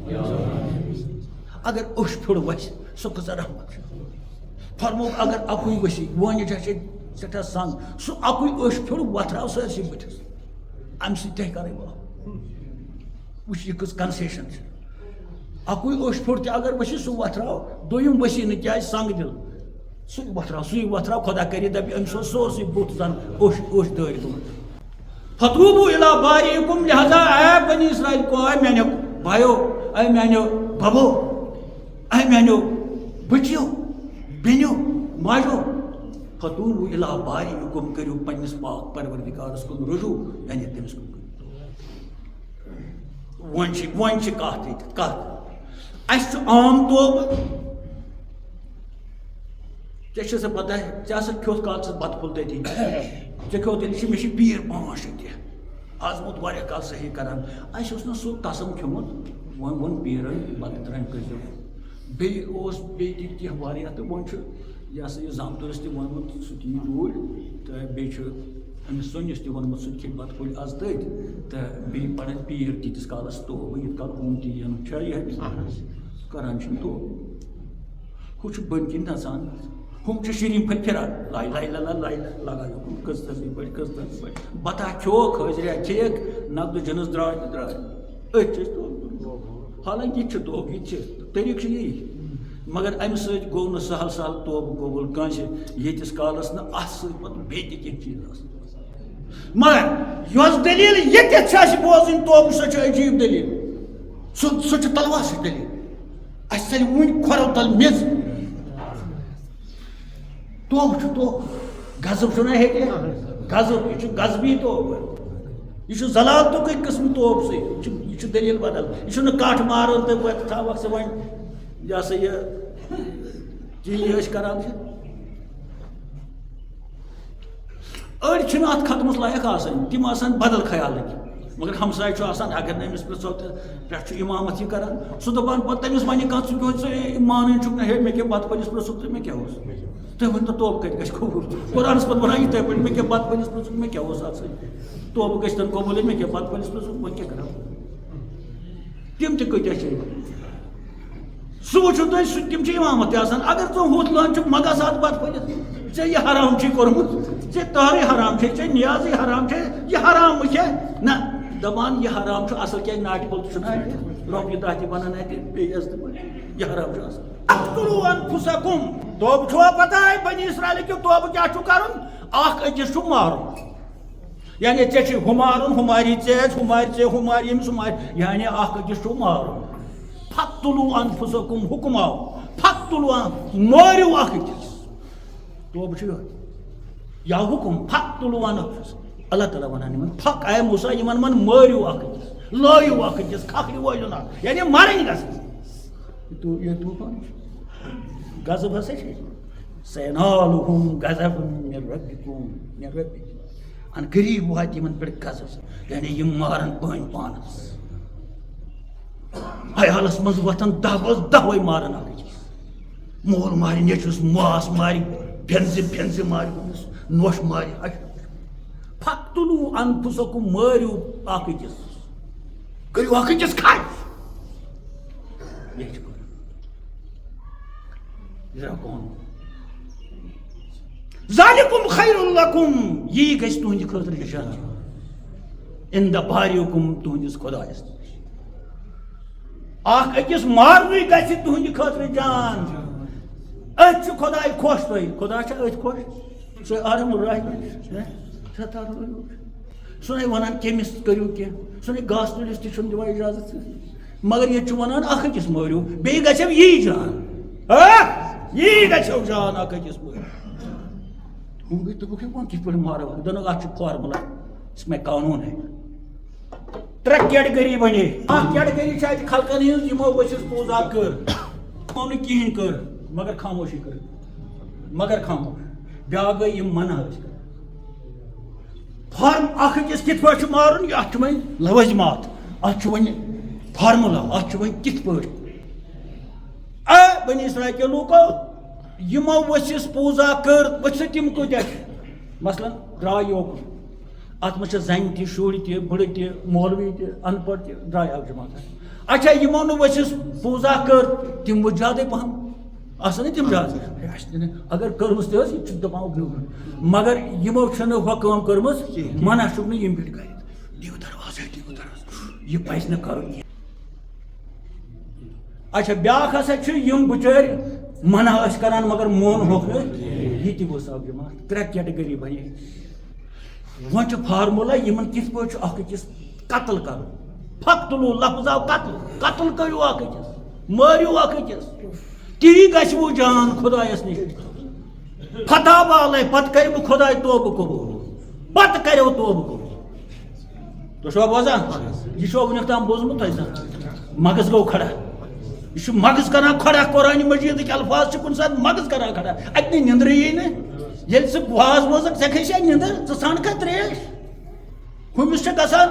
اگر اوٚش پھیوٚر وسہِ سُہ کۭژاہ رحمت چھِ فرمووُکھ اگر اکُے ؤسی وۄنۍ چھِ سٮ۪ٹھاہ سنگ سُہ اکُے اوٚش پھیوٚر وۄتھراو سٲرسٕے بٔتھِس اَمہِ سۭتۍ تہِ کَرٕنۍ معاف وٕچھ یہِ کٔژ کنسیشن چھِ اکُے اوٚش پھیوٚر تہِ اگر ؤسی سُہ وۄتھراو دوٚیِم ؤسی نہٕ کیازِ سنگ دِل سُے وۄتھراو خۄدا کٔرِتھ دَپہِ أمِس اوس سورسٕے بُتھ زن اوٚش دٲرۍ گوٚمُت فتوبوا الی بارئکم لہذا اے بنی اسرائیل کو اے میانیو بھائیو اے میانیو ببو اے میانیو بچیو بیٚنیو ماجو فتوبوا الی بارئکم کٔرِو پننِس پاک پروردگارس کُن رجوع یعنی تٔمِس کُن وۄنۍ چھِ کتھ ییٚتہِ کتھ اَسہِ چھُ عام توبہٕ ژےٚ چھےٚ سا پتہ ژےٚ ہسا کھیوٚتھ کالہٕ ژٕ بتہٕ پھوٚل تٔتی ژےٚ کھیوٚتھ تیٚلہِ مےٚ چھِ پیٖر 5-6 تہِ آز موت واریاہ کال صحیح کران اَسہِ اوس نہٕ سُہ قسم کھیوٚمُت وۄنۍ ووٚن پیٖرن بتہٕ ترامہِ کٔرۍزیو بیٚیہِ اوس بیٚیہِ تہِ کینٛہہ واریاہ تہٕ وۄنۍ چھُ یہِ ہسا یہِ زامتٕرس تہِ ووٚنمُت سُہ تہِ یی توٗرۍ تہٕ بیٚیہِ چھُ أمِس سوٚنِس تہِ ووٚنمُت سُہ تہِ کھیٚیہِ بتہٕ پھوٚلۍ آز تٔتۍ تہٕ بیٚیہِ پرن پیٖر تیٖتِس کالس توبہٕ ییٖتِس کال ہُم تہِ یِن چھا یہِ کران چھِنہٕ توبہٕ ہُہ چھُ بٔنۍ کِنۍ نژان ہُم چھِ شریٖف پھٔلۍ پھِران لاے لاے لاے لگایو کٔژ تٔژی پٲٹھۍ بتہ کھیوٚوکھ حٲضریا کھیٚیَکھ نقدٕ جِنٕس درٛاے تہٕ درٛاے أتھۍ چھِ أسۍ توبہٕ حالانکہِ یہِ تہِ چھُ توبہٕ یہِ تہِ چھِ طریٖقہٕ چھُ یی مگر امہِ سۭتۍ گوٚو نہٕ سہل سہل توبہٕ قبوٗل کٲنٛسہِ ییٖتِس کالس نہٕ اتھ سۭتۍ پتہٕ بیٚیہِ تہِ کینٛہہ چیٖز آسان مگر یۄس دٔلیٖل ییٚتٮ۪تھ چھِ اَسہِ بوزٕنۍ توبہٕ سۄ چھِ عجیٖب دٔلیٖل سۄ چھِ تلواسٕچ دٔلیٖل اَسہِ ژَلہِ وُنہِ کھۄرو تل میٚژ توبہٕ چھُ توبہٕ غضب چھُنہ ہیٚکہِ غضب یہِ چھُ غضبی توبہٕ یہِ چھُ زلالتُکٕے قٕسمہٕ توبہٕ سۭتۍ یہِ چھُ دٔلیٖل بدل یہِ چھُنہٕ کٹھ مارُن تہٕ وۄنۍ تھاوکھ ژٕ وۄنۍ یہِ ہسا یہِ ژےٚ ٲسۍ کران چھِ أڑۍ چھِنہٕ اَتھ ختمَس لایق آسان تِم آسان بدل خیالٕکۍ مگر ہمساے چھُ آسان اگر نہٕ أمِس پرٛژھو تہٕ پٮ۪ٹھ چھُ اِمامت یہِ کران سُہ دَپان پتہٕ تٔمِس وَنہِ کانٛہہ ژٕ کیٛاہ ژٕ مانٲنی چھُکھ نہ ہے مےٚ کیٛاہ بتہٕ پھٔلِس پرٛژھُکھ تہٕ مےٚ کیٛاہ اوس تُہۍ ؤنۍتو توبہٕ کَتہِ گژھِ قبوٗل قرآنَس پتہٕ وَنان یِتھَے پٲٹھۍ مےٚ کیٛاہ بتہٕ پھٔلِس پرٛژھُکھ مےٚ کیٛاہ اوس اَتھ سۭتۍ توبہٕ گژھِ تَن قبوٗل مےٚ کیٛاہ بتہٕ پھٔلِس پرٛژھُکھ وۄنۍ کیٛاہ کَرو تِم تہِ کۭتیاہ چھِ سُہ وٕچھِو تُہۍ سُہ تِم چھِ اِمامت تہِ آسان اگر ژٕ ہُتھ لٲن چھُکھ مہ گژھ اَتھ بتہٕ پھٔلِس ژےٚ یہِ حرام چھُے کوٚرمُت ژےٚ تٲرٕے حرام چھے ژےٚ نیازٕے حرام چھے یہِ حرام وٕچھے نہ دپان یہِ حرام چھُ اصل کیازِ ناٹہِ پھوٚل تہِ چھُنہ اَتہِ رۄپیہِ دہ تہِ بنان اَتہِ بیٚیہِ عزتہٕ پٲٹھۍ یہِ حرام چھُ آسان اقتلوا انفسکم توبہٕ چھُوا پتہ بنی اسرائیلٕکۍ توبہٕ کیٛاہ چھُ کرُن اکھ أکِس چھُ مارُن یعنی ژےٚ چھُے ہُہ مارُن ہُہ ماری ژےٚ ہُہ مارِ ژےٚ ہُہ مارِ ییٚمِس ہُہ مارِ یعنی اکھ أکِس چھُ مارُن فقتلوا انفسکم حُکم آو فقتلوا مٲرِو اکھ أکِس توبہٕ چھُ یِہوٚے یا حُکم فقتلوا انفسکم اللہ تعالیٰ وَنان یِمن پھک اے موسا یِمن من مٲرِو اکھ أکِس لٲیِو اکھ أکِس کھکھرِ وٲلِو نہٕ یعنی مَرٕنۍ گژھن یہِ طوٗفان چھُ غضب ہسا چھِ سینالُہُم غضبٌ مِن ربِّکُم ان قریٖب واتہِ یِمن پٮ۪ٹھ غضب یعنی یِم مارن پٲنۍ پانس عیالس منٛز وۄتھن 10 مارن اکھ أکِس مول مارِ نیٚچوِس ماس مارِ بٮ۪نزِ مارِ ہُمِس نۄش مارِ فقتلوا انفسکم مٲرِو اکھ أکِس کٔرِو اکھ أکِس کھڑ یہِ چھُ کرُن ذالِکُم خیر لکُم یی گژھِ تُہنٛدِ خٲطرٕ نِشان عند بارئکم تُہنٛدِس خۄدایس نِش اکھ أکِس مارنُے گژھِ تُہنٛدِ خٲطرٕ جان أتھۍ چھُ خۄداے خۄش تۄہہِ خۄدا چھا أتھۍ خۄش سُہ ارحم الراحمین سُہ نَے وَنان کٔمِس کٔرِو کینٛہہ سُہ نَے گاسہٕ تُلِس تہِ چھُنہٕ دِوان اِجازت مگر ییٚتہِ چھُ وَنان اکھ أکِس مٲرِو بیٚیہِ گژھٮ۪و یی جان یی گژھٮ۪و جان اکھ أکِس مٲرِو ہُم گٔے دوٚپُکھ ہے وۄنۍ کِتھ پٲٹھۍ مارو دوٚپُکھ اَتھ چھُ فارمُلا یُس مےٚ قانوٗن ہے ترٛےٚ کیٹگری بنے اکھ کیٹگری چھِ اَتہِ خلقن ہٕنٛز یِمو ؤسِس پوٗزا کٔر یِمو نہٕ کِہیٖنۍ کٔر مگر خاموشی کٔر مگر خاموش بیٛاکھ گٔے یِم منع ٲسۍ کران فارم اکھ أکِس کِتھ پٲٹھۍ چھُ مارُن اَتھ چھُ وۄنۍ لوٲزمات اَتھ چھُ وۄنۍ فارمولا اَتھ چھُ وۄنۍ کِتھ پٲٹھۍ بنی اسرائیل کے لوٗکو یِمو ؤسِس پوٗزا کٔر وٕچھو تِم کۭتیاہ چھِ مثلاً درٛاے یوکُن اتھ منٛز چھِ زنہِ تہِ شُرۍ تہِ بٕڑٕ تہِ مولوی تہِ ان پڑھ تہِ درٛاے اکھ جماعت اچھا یِمو نہٕ ؤسِس پوٗزا کٔر تِم وٕچھ زیادَے پہم آسان نا تِم زیادٕ اَسہِ نہٕ اگر کٔرمٕژ تہِ ٲس یہِ چھُ دپان اوٚبنُے مگر یِمو چھَنہٕ ہۄ کٲم کٔرمٕژ منع چھُکھ نہٕ یِم پٮ۪ٹھ کٔرِتھ دِیِو دروازٕ یہِ پَزِ نہٕ کَرُن کینٛہہ اچھا بیٛاکھ ہسا چھِ یِم بِچٲرۍ منع ٲسۍ کران مگر مون ہوٚکھ نہٕ یہِ تہِ گوٚژھ اکھ جماعت ترٛےٚ کیٹگری بنے وۄنۍ چھُ فارمولا یِمن کِتھ پٲٹھۍ چھُ اکھ أکِس قتل کرُن فقتلوٗ لفظ آو قتل کٔرِو اکھ أکِس مٲرِو اکھ أکِس تی گژھوٕ جان خۄدایس نِش فتح بالے پتہٕ کرِ بہٕ خۄداے توبہٕ قبوٗل پتہٕ کریو توبہٕ قبوٗل تُہۍ چھُوا بوزان یہِ چھُوا وُنیُک تام بوٗزمُت تۄہہِ زانٛہہ مغز گوٚو کھڑا یہ چھُ مغز کران کھڑا قرآنِ مجیدٕکۍ الفاظ چھِ کُنہِ ساتہٕ مغز کران کھڑا اَتہِ نہٕ نیٚنٛدرٕ یی نہٕ ییٚلہِ ژٕ واز بوزکھ ژےٚ کھسیا نیٚنٛدٕر ژٕ ژھانٛڈکھا ترٛیش ہُمِس چھِ گژھان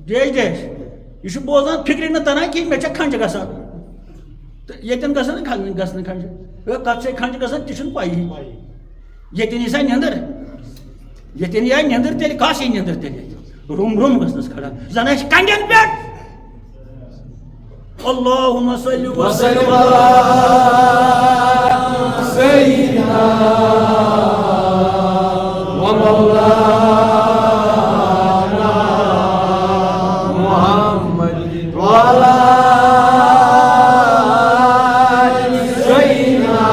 دیش یہِ چھُ بوزان فِکرِ نہٕ تران کِہیٖنۍ مےٚ چھےٚ کھنٛجہِ گژھان تہٕ ییٚتٮ۪ن گژھان نہٕ کھنٛجہِ گژھنہٕ کھنٛجہِ کَتھ چھے کھنٛجہِ گژھان تہِ چھُنہٕ پَیی ییٚتٮ۪ن یی سا نیٚنٛدٕر ییٚتٮ۪ن یی نیٚنٛدٕر تیٚلہِ کَس یی نیٚنٛدٕر تیٚلہِ روٚم گژھنَس کھڑا زَن آسہِ کَنڈٮ۪ن پٮ۪ٹھ اللهم صل وسلم على سيدنا ومولانا محمد وعلى آل سيدنا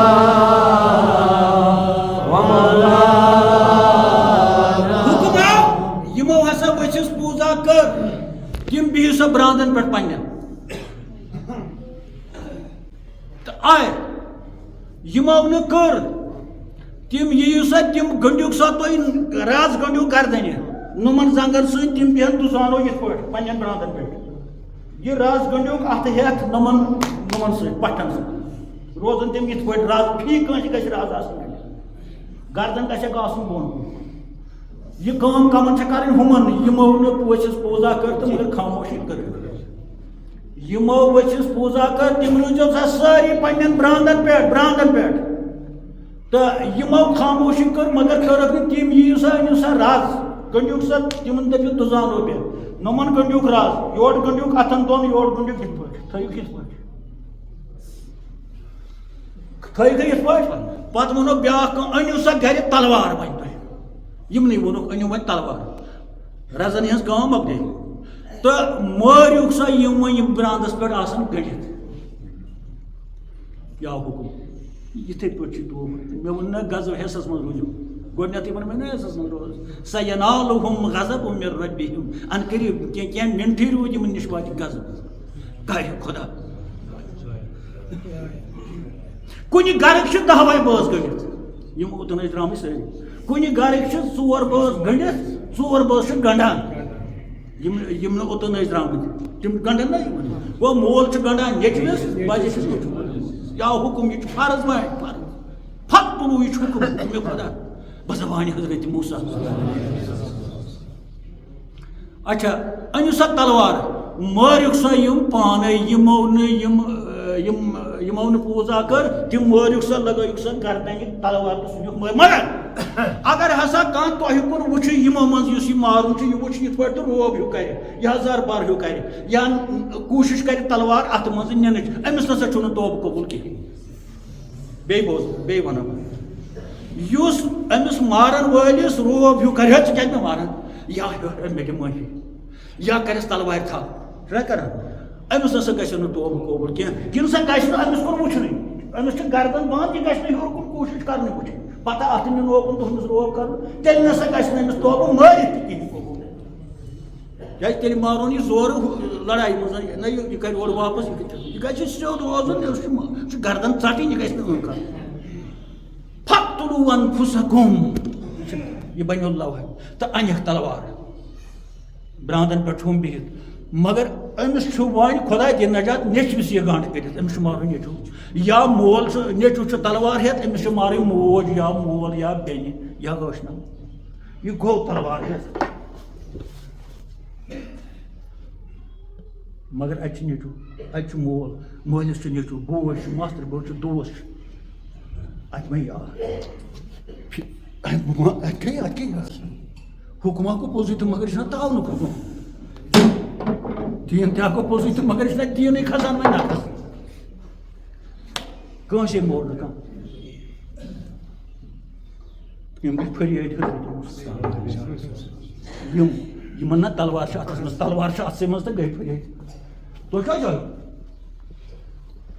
ومولانا حکمران یِمو ہسا ؤسِس پوٗزا کٔر تِم بِہِو سا برٛانٛدن پٮ۪ٹھ پنٛنٮ۪ن آے یِمو نہٕ کٔر تِم یِیِو سا تِم گٔنڈِوکھ سا تُہۍ رز گٔنڈِو گردنہِ نُمن زنگن سۭتۍ تِم بیہن دُزانو یِتھ پٲٹھۍ پنٛنٮ۪ن برٛانٛدن پٮ۪ٹھ یہِ رز گٔنڈِوکھ اَتھٕ ہٮ۪تھ نُمن سۭتۍ پٹھن سۭتۍ روزن تِم یِتھ پٲٹھۍ رز فی کٲنٛسہِ گژھِ رز آسٕنۍ گردن گژھٮ۪کھ آسُن بۄن یہِ کٲم کمن چھےٚ کَرٕنۍ ہُمن یِمو نہٕ ؤسِس پوٗزا کٔر تہٕ مگر خاموشی کٔر یِمو ؤسِس پوٗزا کٔر تِم روٗزِو سا سٲری پنٛنٮ۪ن برٛانٛدن پٮ۪ٹھ تہٕ یِمو خاموشی کٔر مگر کٔرٕکھ نہٕ تِم یِیِو سا أنِو سا رز گٔنڈِوکھ سا تِمن دٔپِو دُزانو بیٚہہ نُمن گٔنڈِوکھ رز یورٕ گٔنڈِوکھ اَتھن دۄن یورٕ گٔنڈِوکھ یِتھ پٲٹھۍ تھٲیِکھ یِتھ پٲٹھۍ یِتھ پٲٹھۍ پتہٕ ووٚنُکھ بیٛاکھ کٲم أنِو سا گرِ تلوار وۄنۍ تُہۍ یِمنٕے ووٚنُکھ أنِو وۄنۍ تلوار رزن ہٕنٛز کٲم مۄکلے تہٕ مٲرِوکھ سا یِم وۄنۍ یِم برٛانٛدس پٮ۪ٹھ آسان گٔنڈِتھ کیٛاہ حُکُم یِتھٕے پٲٹھۍ چھُ توبہٕ مےٚ ووٚن نہ غضب حِصس منٛز روٗزِو گۄڈٕنٮ۪تھٕے ووٚن مےٚ نہ حِصس منٛز روز سَینالُہُم غضب مِن رَبِّہِم ان قریٖب کینٛہہ مِنٹٕے روٗدۍ یِمن نِش واتہِ غضب کَرِ خۄدا کُنہِ گرٕکۍ چھِ 10 بٲژ گٔنڈِتھ یِم اوٚتن ٲسۍ درٛامٕتۍ سٲری کُنہِ گرٕکۍ چھِ 4 بٲژ گٔنڈِتھ 4 بٲژ چھِ گنڈان یِم نہٕ اوٚتن ٲسۍ درٛامٕتۍ تِم گنڈن نا یِمن گوٚو مول چھُ گنڈان نیٚچوِس بَچہِ چھُس نیٚچوِس یا حُکُم یہِ چھُ فرض وۄنۍ فرض فقتلوٗ یہِ چھُ حُکُم حُکمِ خۄدا بزبانہِ حضرت موسیٰ اچھا أنِو سا تلوار مٲرِکھ سا یِم پانے یِمو نہٕ پوٗزا کٔر تِم مٲرِکھ سا لگٲیِکھ سا گردنہِ تلوار تہٕ ژھٕنِکھ مٲرِتھ مگر اگر ہسا کانٛہہ تۄہہِ کُن وٕچھِ یِمو منٛز یُس یہِ مارُن چھُ یہِ وٕچھِ یِتھ پٲٹھۍ تہٕ روب ہیوٗ کرِ یا زربار ہیوٗ کرِ یا کوٗشِش کرِ تلوار اتھٕ منٛزٕ نِنٕچ أمِس نسا چھُنہٕ توبہٕ قبوٗل کِہیٖنۍ بیٚیہِ وَنو بہٕ یُس أمِس مارن وٲلِس روب ہیوٗ کرِ ژٕ کیازِ مےٚ ماران یا مےٚ دِ معٲفی یا کرٮ۪س تلوارِ تھل چھُنہ کران أمِس نسا گژھِ نہٕ توبہٕ قبوٗل کینٛہہ کِنہٕ سا گژھِ نہٕ أمِس کُن وٕچھنُے أمِس چھِ گردن بنٛد یہِ گژھِ نہٕ ہیوٚر کُن کوٗشِش کرنٕے وٕچھِنۍ پتہٕ اَتھٕ نِنہٕ اوکُن تُہنٛدِس روب کرُن تیٚلہِ نسا گژھِ نہٕ أمِس توبہٕ مٲرِتھ تہِ کِہیٖنۍ قبوٗل کیازِ تیٚلہِ مارون یہِ زورٕ لڑایہِ منٛز نہ یہِ کرِ اورٕ واپس یہِ گژھِ سیوٚد روزُن یہِ چھُ گردن ژٹٕنۍ یہِ گژھِ نہٕ کرُن فقتلوٗ انفُسکُم یہِ بنیو لوہے تہٕ انیکھ تلوار براندن پہ بہت مگر امس ون خدا دن نجات نیچوس یہ گانڈ کرت امس مارن نیچو یا مول نیچو تلوار ہیت امس مارن موج یا مول یا بین یا ٲشنا یہ گو تلوار ہیت مگر ات نیچو ات مول مولس نیچو بوج ماستر بوج دوس ات میں یار حکمہ کو پوزی تو مگر یہ تعاون کرو دین تہ کو پوزی تو مگر یہ دین کھسان میں نہ کانسے مور نہ یم گئی فریاد یمن نہ تلوار اتس مز تلوار اتس مز تو گئی فریاد تو کیا جائے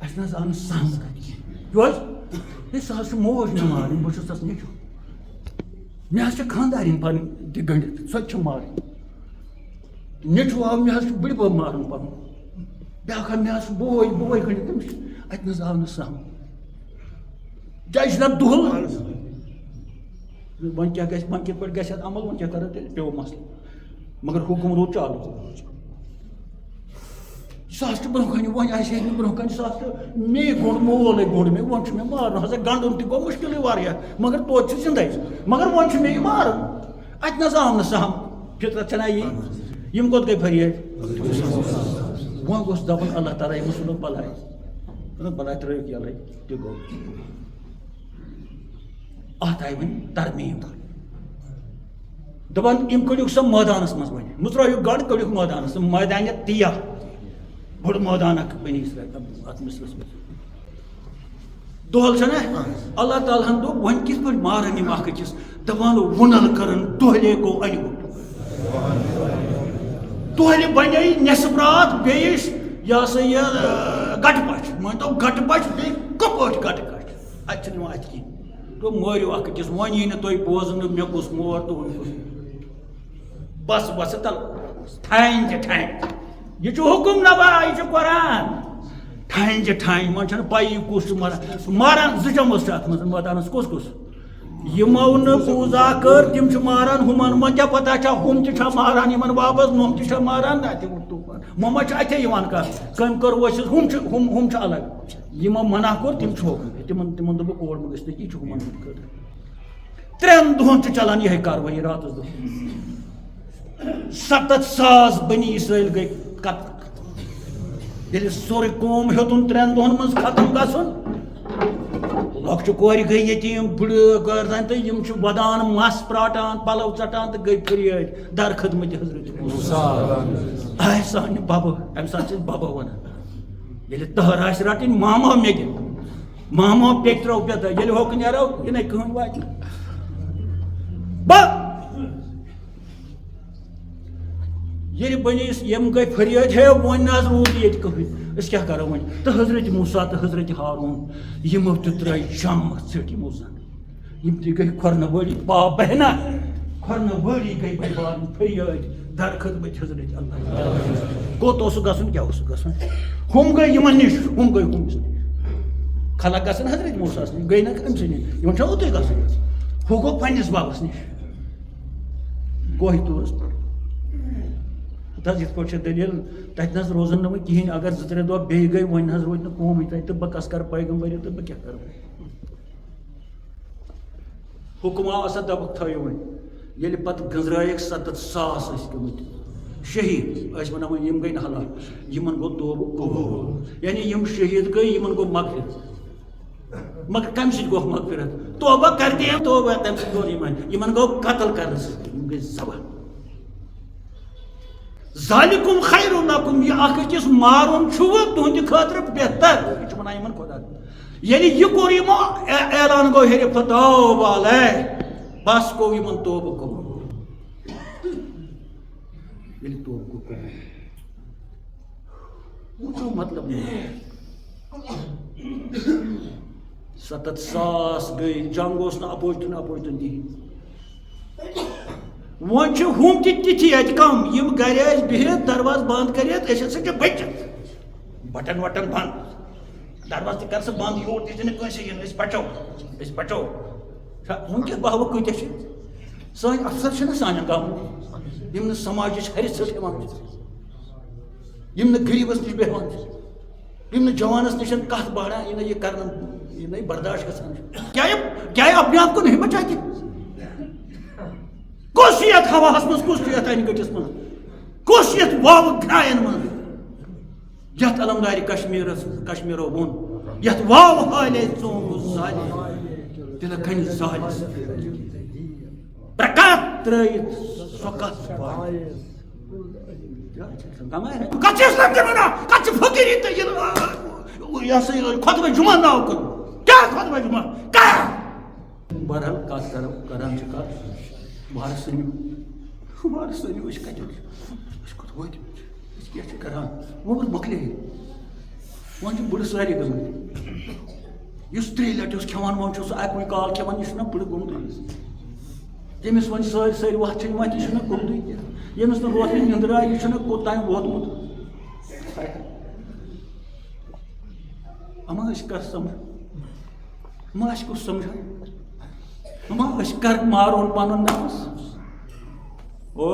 اس نہ آن سام جو یہ سہ موج نہ مارن بہ چھس تس نیچو مے خاندارین پن تہ گنڈت سو مارن نیچو آو مے بڑ بب مارن پن بیاکھ مے بوے گنڈت تمس ات نہ آو نہ سام جائے دہل ون کیا گھس ون کت پہ گھس عمل ون کیا کرو تیل پیو مسئلہ مگر حکم رود چالو سہ برو کن ون آسے برو کن سہ مے گوٚنڈ مول گوٚنڈ مے ون مے مارن ہسا گنڈن تہ گو مشکل واریاہ مگر توتہِ چھ زندے مگر ون مے مارن ات نہ آو نہ سہم فطرت چھنا یہ یم کوت گئی فریاد ون گوس دپن اللہ تعالیٰ یمس ونو بلاے بلاے ترٲیِکھ یلے تہِ گوٚو ات آئی ون ترمیم دپان یم کڑیوک سا مٲدانس مز ون مترٲیِکھ گنڈ کڑیوک مٲدانس مٲدانہِ تیا بوٚڑ مٲدان اکھ بنی اسرائیل ات مصرس مز دۄہل چھنا اللہ تعالیٰ ہن دوٚپ وۄنۍ کِتھ پٲٹھۍ مارن یم اکھ أکِس دپان وُنل کرن دۄہلے گوٚو انہِ گوٚٹ دۄہلہِ بنے نٮ۪صف رات بیٚیِس یہ سا یہ گٹہٕ پچ مٲنتو گٹہٕ پچ بیٚیہِ کپٲٹھۍ گٹہٕ کچ اتہِ چھنہٕ یِوان اتہِ کِہیٖنۍ تو مٲرِو اکھ أکِس وۄنۍ یی نہٕ تُہۍ بوزنہٕ مےٚ کُس مور تہٕ ہُہ کُس بس بس تل ٹھانۍ تہِ یہ چھُ حُکُم نہ با یہ چھُ قرآن ٹھانۍ ٹھانۍ وۄنۍ چھنہٕ پایی کُس چھُ ماران زٕ جمٲژ چھِ اتھ منٛز مٲدانس کُس کُس یمو نہٕ پوٗزا کٔر تِم چھِ ماران ہُمن وۄنۍ کیٛاہ پتہ چھا ہُم تہِ چھا ماران یِمن واپس نۄم تہِ چھا ماران نہ تہِ طوٗفان وۄنۍ ما چھِ اتھے یِوان کتھ کٔمۍ کٔر ؤسِتھ ہُم چھِ الگ یِمو منع کوٚر تِم چھِ حُکم تِمن دوٚپُکھ اور مہ گٔژھِو یہِ چھُ ہُمن ہُنٛد خٲطرٕ 3 دۄہن چھِ چلان یِہے کاروٲیی راتس دۄہ 7,000 بنی اسرائیل گٔے قتل ییٚلہِ سورُے قوم ہیوٚتُن 3 دۄہن منٛز ختم گژھُن لۄکچہِ کورِ گٔے یتیٖم بٕڑٕ کورِ زن تہٕ یِم چھِ ودان مس پراٹان پلو ژٹان تہٕ گٔے فریاد در خدمت حضرت موسیٰ آے سانہِ ببہٕ امہِ ساتہٕ چھِ أسۍ ببہٕ ونان ییٚلہِ تہر آسہِ رٹٕنۍ ماما مےٚ دِ ماما پیٚکہِ ترٛٲو پٮ۪تھٕ ییٚلہِ ہوٚکھ نیرو یِنَے کٕہٕنۍ واتہِ ییٚلہِ بنیس یم گٔے فریاد ہے وۄنۍ نہ حظ روٗد ییٚتہِ کٕہٕنۍ أسۍ کیٛاہ کرو وۄنۍ تہٕ حضرت موسیٰ تہٕ حضرت ہاروٗن یِمو تہِ ترٛٲے شامس ژٔٹۍ یِمو زن یِم تہِ گٔے کھۄرنہٕ وٲلی با بہنا کھۄرنہٕ وٲلی گٔے بارٕنۍ فریاد در خدمت حضرت اللہ کوٚت اوسُکھ گژھُن کیٛاہ اوسُکھ گژھُن ہُم گٔے یِمن نِش ہُم گٔے ہُمِس نِش خلق گژھن حضرت موسیٰ نِش گٔے نہ أمۍ سٕے نِش یِمن چھا اوٚتُے گژھُن ہُہ گوٚو پننِس ببس نِش کوہِ طورس پٮ۪ٹھ یِتھ پٲٹھۍ چھِ دٔلیٖل تَتہِ نہ حظ روزن نہٕ وۄنۍ کِہیٖنۍ اگر 2-3 دۄہ بیٚیہِ گٔے وۄنۍ نہ حظ روزِ نہٕ قومٕے تَتہِ تہٕ بہٕ کس کرٕ پیغمبری تہٕ بہٕ کیٛاہ کرٕ حُکم آو ہسا دپُکھ تھٲیِو وۄنۍ ییٚلہِ پتہٕ گٔنٛزرٲیِکھ 7,000 ٲسۍ گٔمٕتۍ شہیٖد ٲسۍ ونان وۄنۍ یِم گٔے نہٕ ہلاک یِمن گوٚو توبہٕ قبوٗل یعنی یِم شہیٖد گٔے یِمن گوٚو مغفرت مگر کمہِ سۭتۍ گوٚوکھ مغفرت توبہ کرتے ہیں توبہ تمہِ سۭتۍ گوٚو یِمن گوٚو قتل کرنہٕ سۭتۍ یِم گٔے ذبح ذالکم خیر لکم یہ اکھ أکِس مارُن چھُ تُہنٛدِ خٲطرٕ بہتر یہِ چھُ ونان یِمن خۄدا ییٚلہِ یہِ کوٚر یِمو اعلان گوٚو ہیٚرِ فتوبہ علیہ بس گوٚو یِمن توبہٕ قبوٗل ییٚلہِ توبہٕ گوٚو قبوٗل وٕچھو مطلب 7,000 گٔے جنگ اوس نہٕ اپوزِٹن کِہیٖنۍ وۄنۍ چھِ ہُم تہِ تِتھی اَتہِ کم یِم گرِ ٲسۍ بِہِتھ دروازٕ بنٛد کٔرِتھ أسۍ ہسا چھِ بٔچِتھ بٹن وٹن بنٛد دروازٕ تہِ کر ژٕ بنٛد یور تہِ نہٕ کٲنٛسہِ یِن أسۍ بچو وٕنکیٚس بہوٕ کۭتیاہ چھِ سٲنۍ افسر چھِنہ سانٮ۪ن گامن یِم نہٕ سماجٕچ حیثیت ہٮ۪وان چھِ یِم نہٕ غریٖبس نِش بیٚہوان چھِ یِم نہٕ جوانس نِش کتھ بڑھان یہِ نہٕ یہِ کرنہٕ یہِ نہٕ برداشت گژھان چھُ کیا یہ اپنے آپ کو نہیں بچاتی کُس چھُ یتھ ہواہس منٛز کُس چھُ یتھ انہِ گٔٹِس منٛز کُس چھُ یتھ واوٕ گرٛاین منٛز یتھ علمدارِ کشمیٖرو ووٚن یتھ واوٕ حالے ژوٚنٛگ زالہِ دِلہٕ کنہِ زالہِ پرکات ترٲیِتھ سۄ کتھ کتھ چھِ اسلام تہِ ونان کتھ چھِ فقیٖری تہٕ یہِ ہسا یہِ خۄطبہ جُمعہ ناو کٔرِو کیٛاہ خۄطبہ جُمعہ کیٛاہ بہرحال کتھ کران چھِ کتھ وارٕ سٔنِو أسۍ کتہِ أسۍ کوٚت وٲتۍ أسۍ کیٛاہ چھِ کران وۄنۍ مۄکلے وۄنۍ چھِ بٕڑٕ سارے گٔمٕتۍ یُس 3 لٹہِ اوس کھٮ۪وان وۄنۍ چھُ سُہ اکوٕے کال کھٮ۪وان یہِ چھُنہ بٕڑٕ گوٚمُت ییٚمِس وۄنۍ سٲرۍ وتھ چھِ یِوان تہِ چھُنہ گوٚمتُے ییٚمِس نہٕ روتلہِ نِندٕر آے یہِ چھُنہ کوٚتام ووتمُت اما أسۍ کر سمجھ ما أسۍ کُس سمجھان ما أسۍ کر مارون پنُن نفس او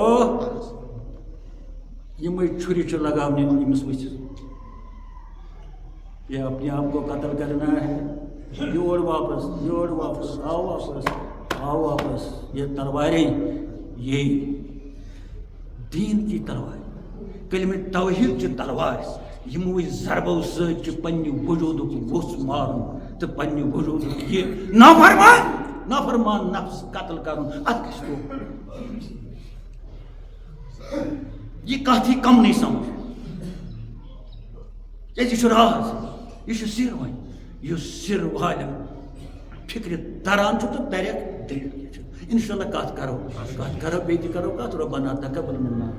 یِمے چھُرِ چھِ لگاونہِ أمِس ؤسِتھ یہ اپنے آپ کو قتل کرنا ہے یور واپس آؤ واپس یہ تلواریں یہ دین کی تلوار کلمہ توحید کی تلوار یموے ضربو سۭتۍ چھِ پننہِ وجوٗدُک ووٚژھ مارُن تہٕ پننہِ وجوٗدُک یہِ نافرمان نفس قتل کرُن اتھ گژھِ یہ کتھ یی کم نہیں سمجھ کیٛازِ یہِ چھُ راز یہِ چھُ سِر وۄنۍ یُس سِر والٮ۪ن فِکرِ تران چھُ تہٕ تریکھ دٔلیٖل کیٛاہ چھِ انشاء اللہ کتھ کرو بیٚیہِ تہِ کرو کتھ رۄبنا تقبل منا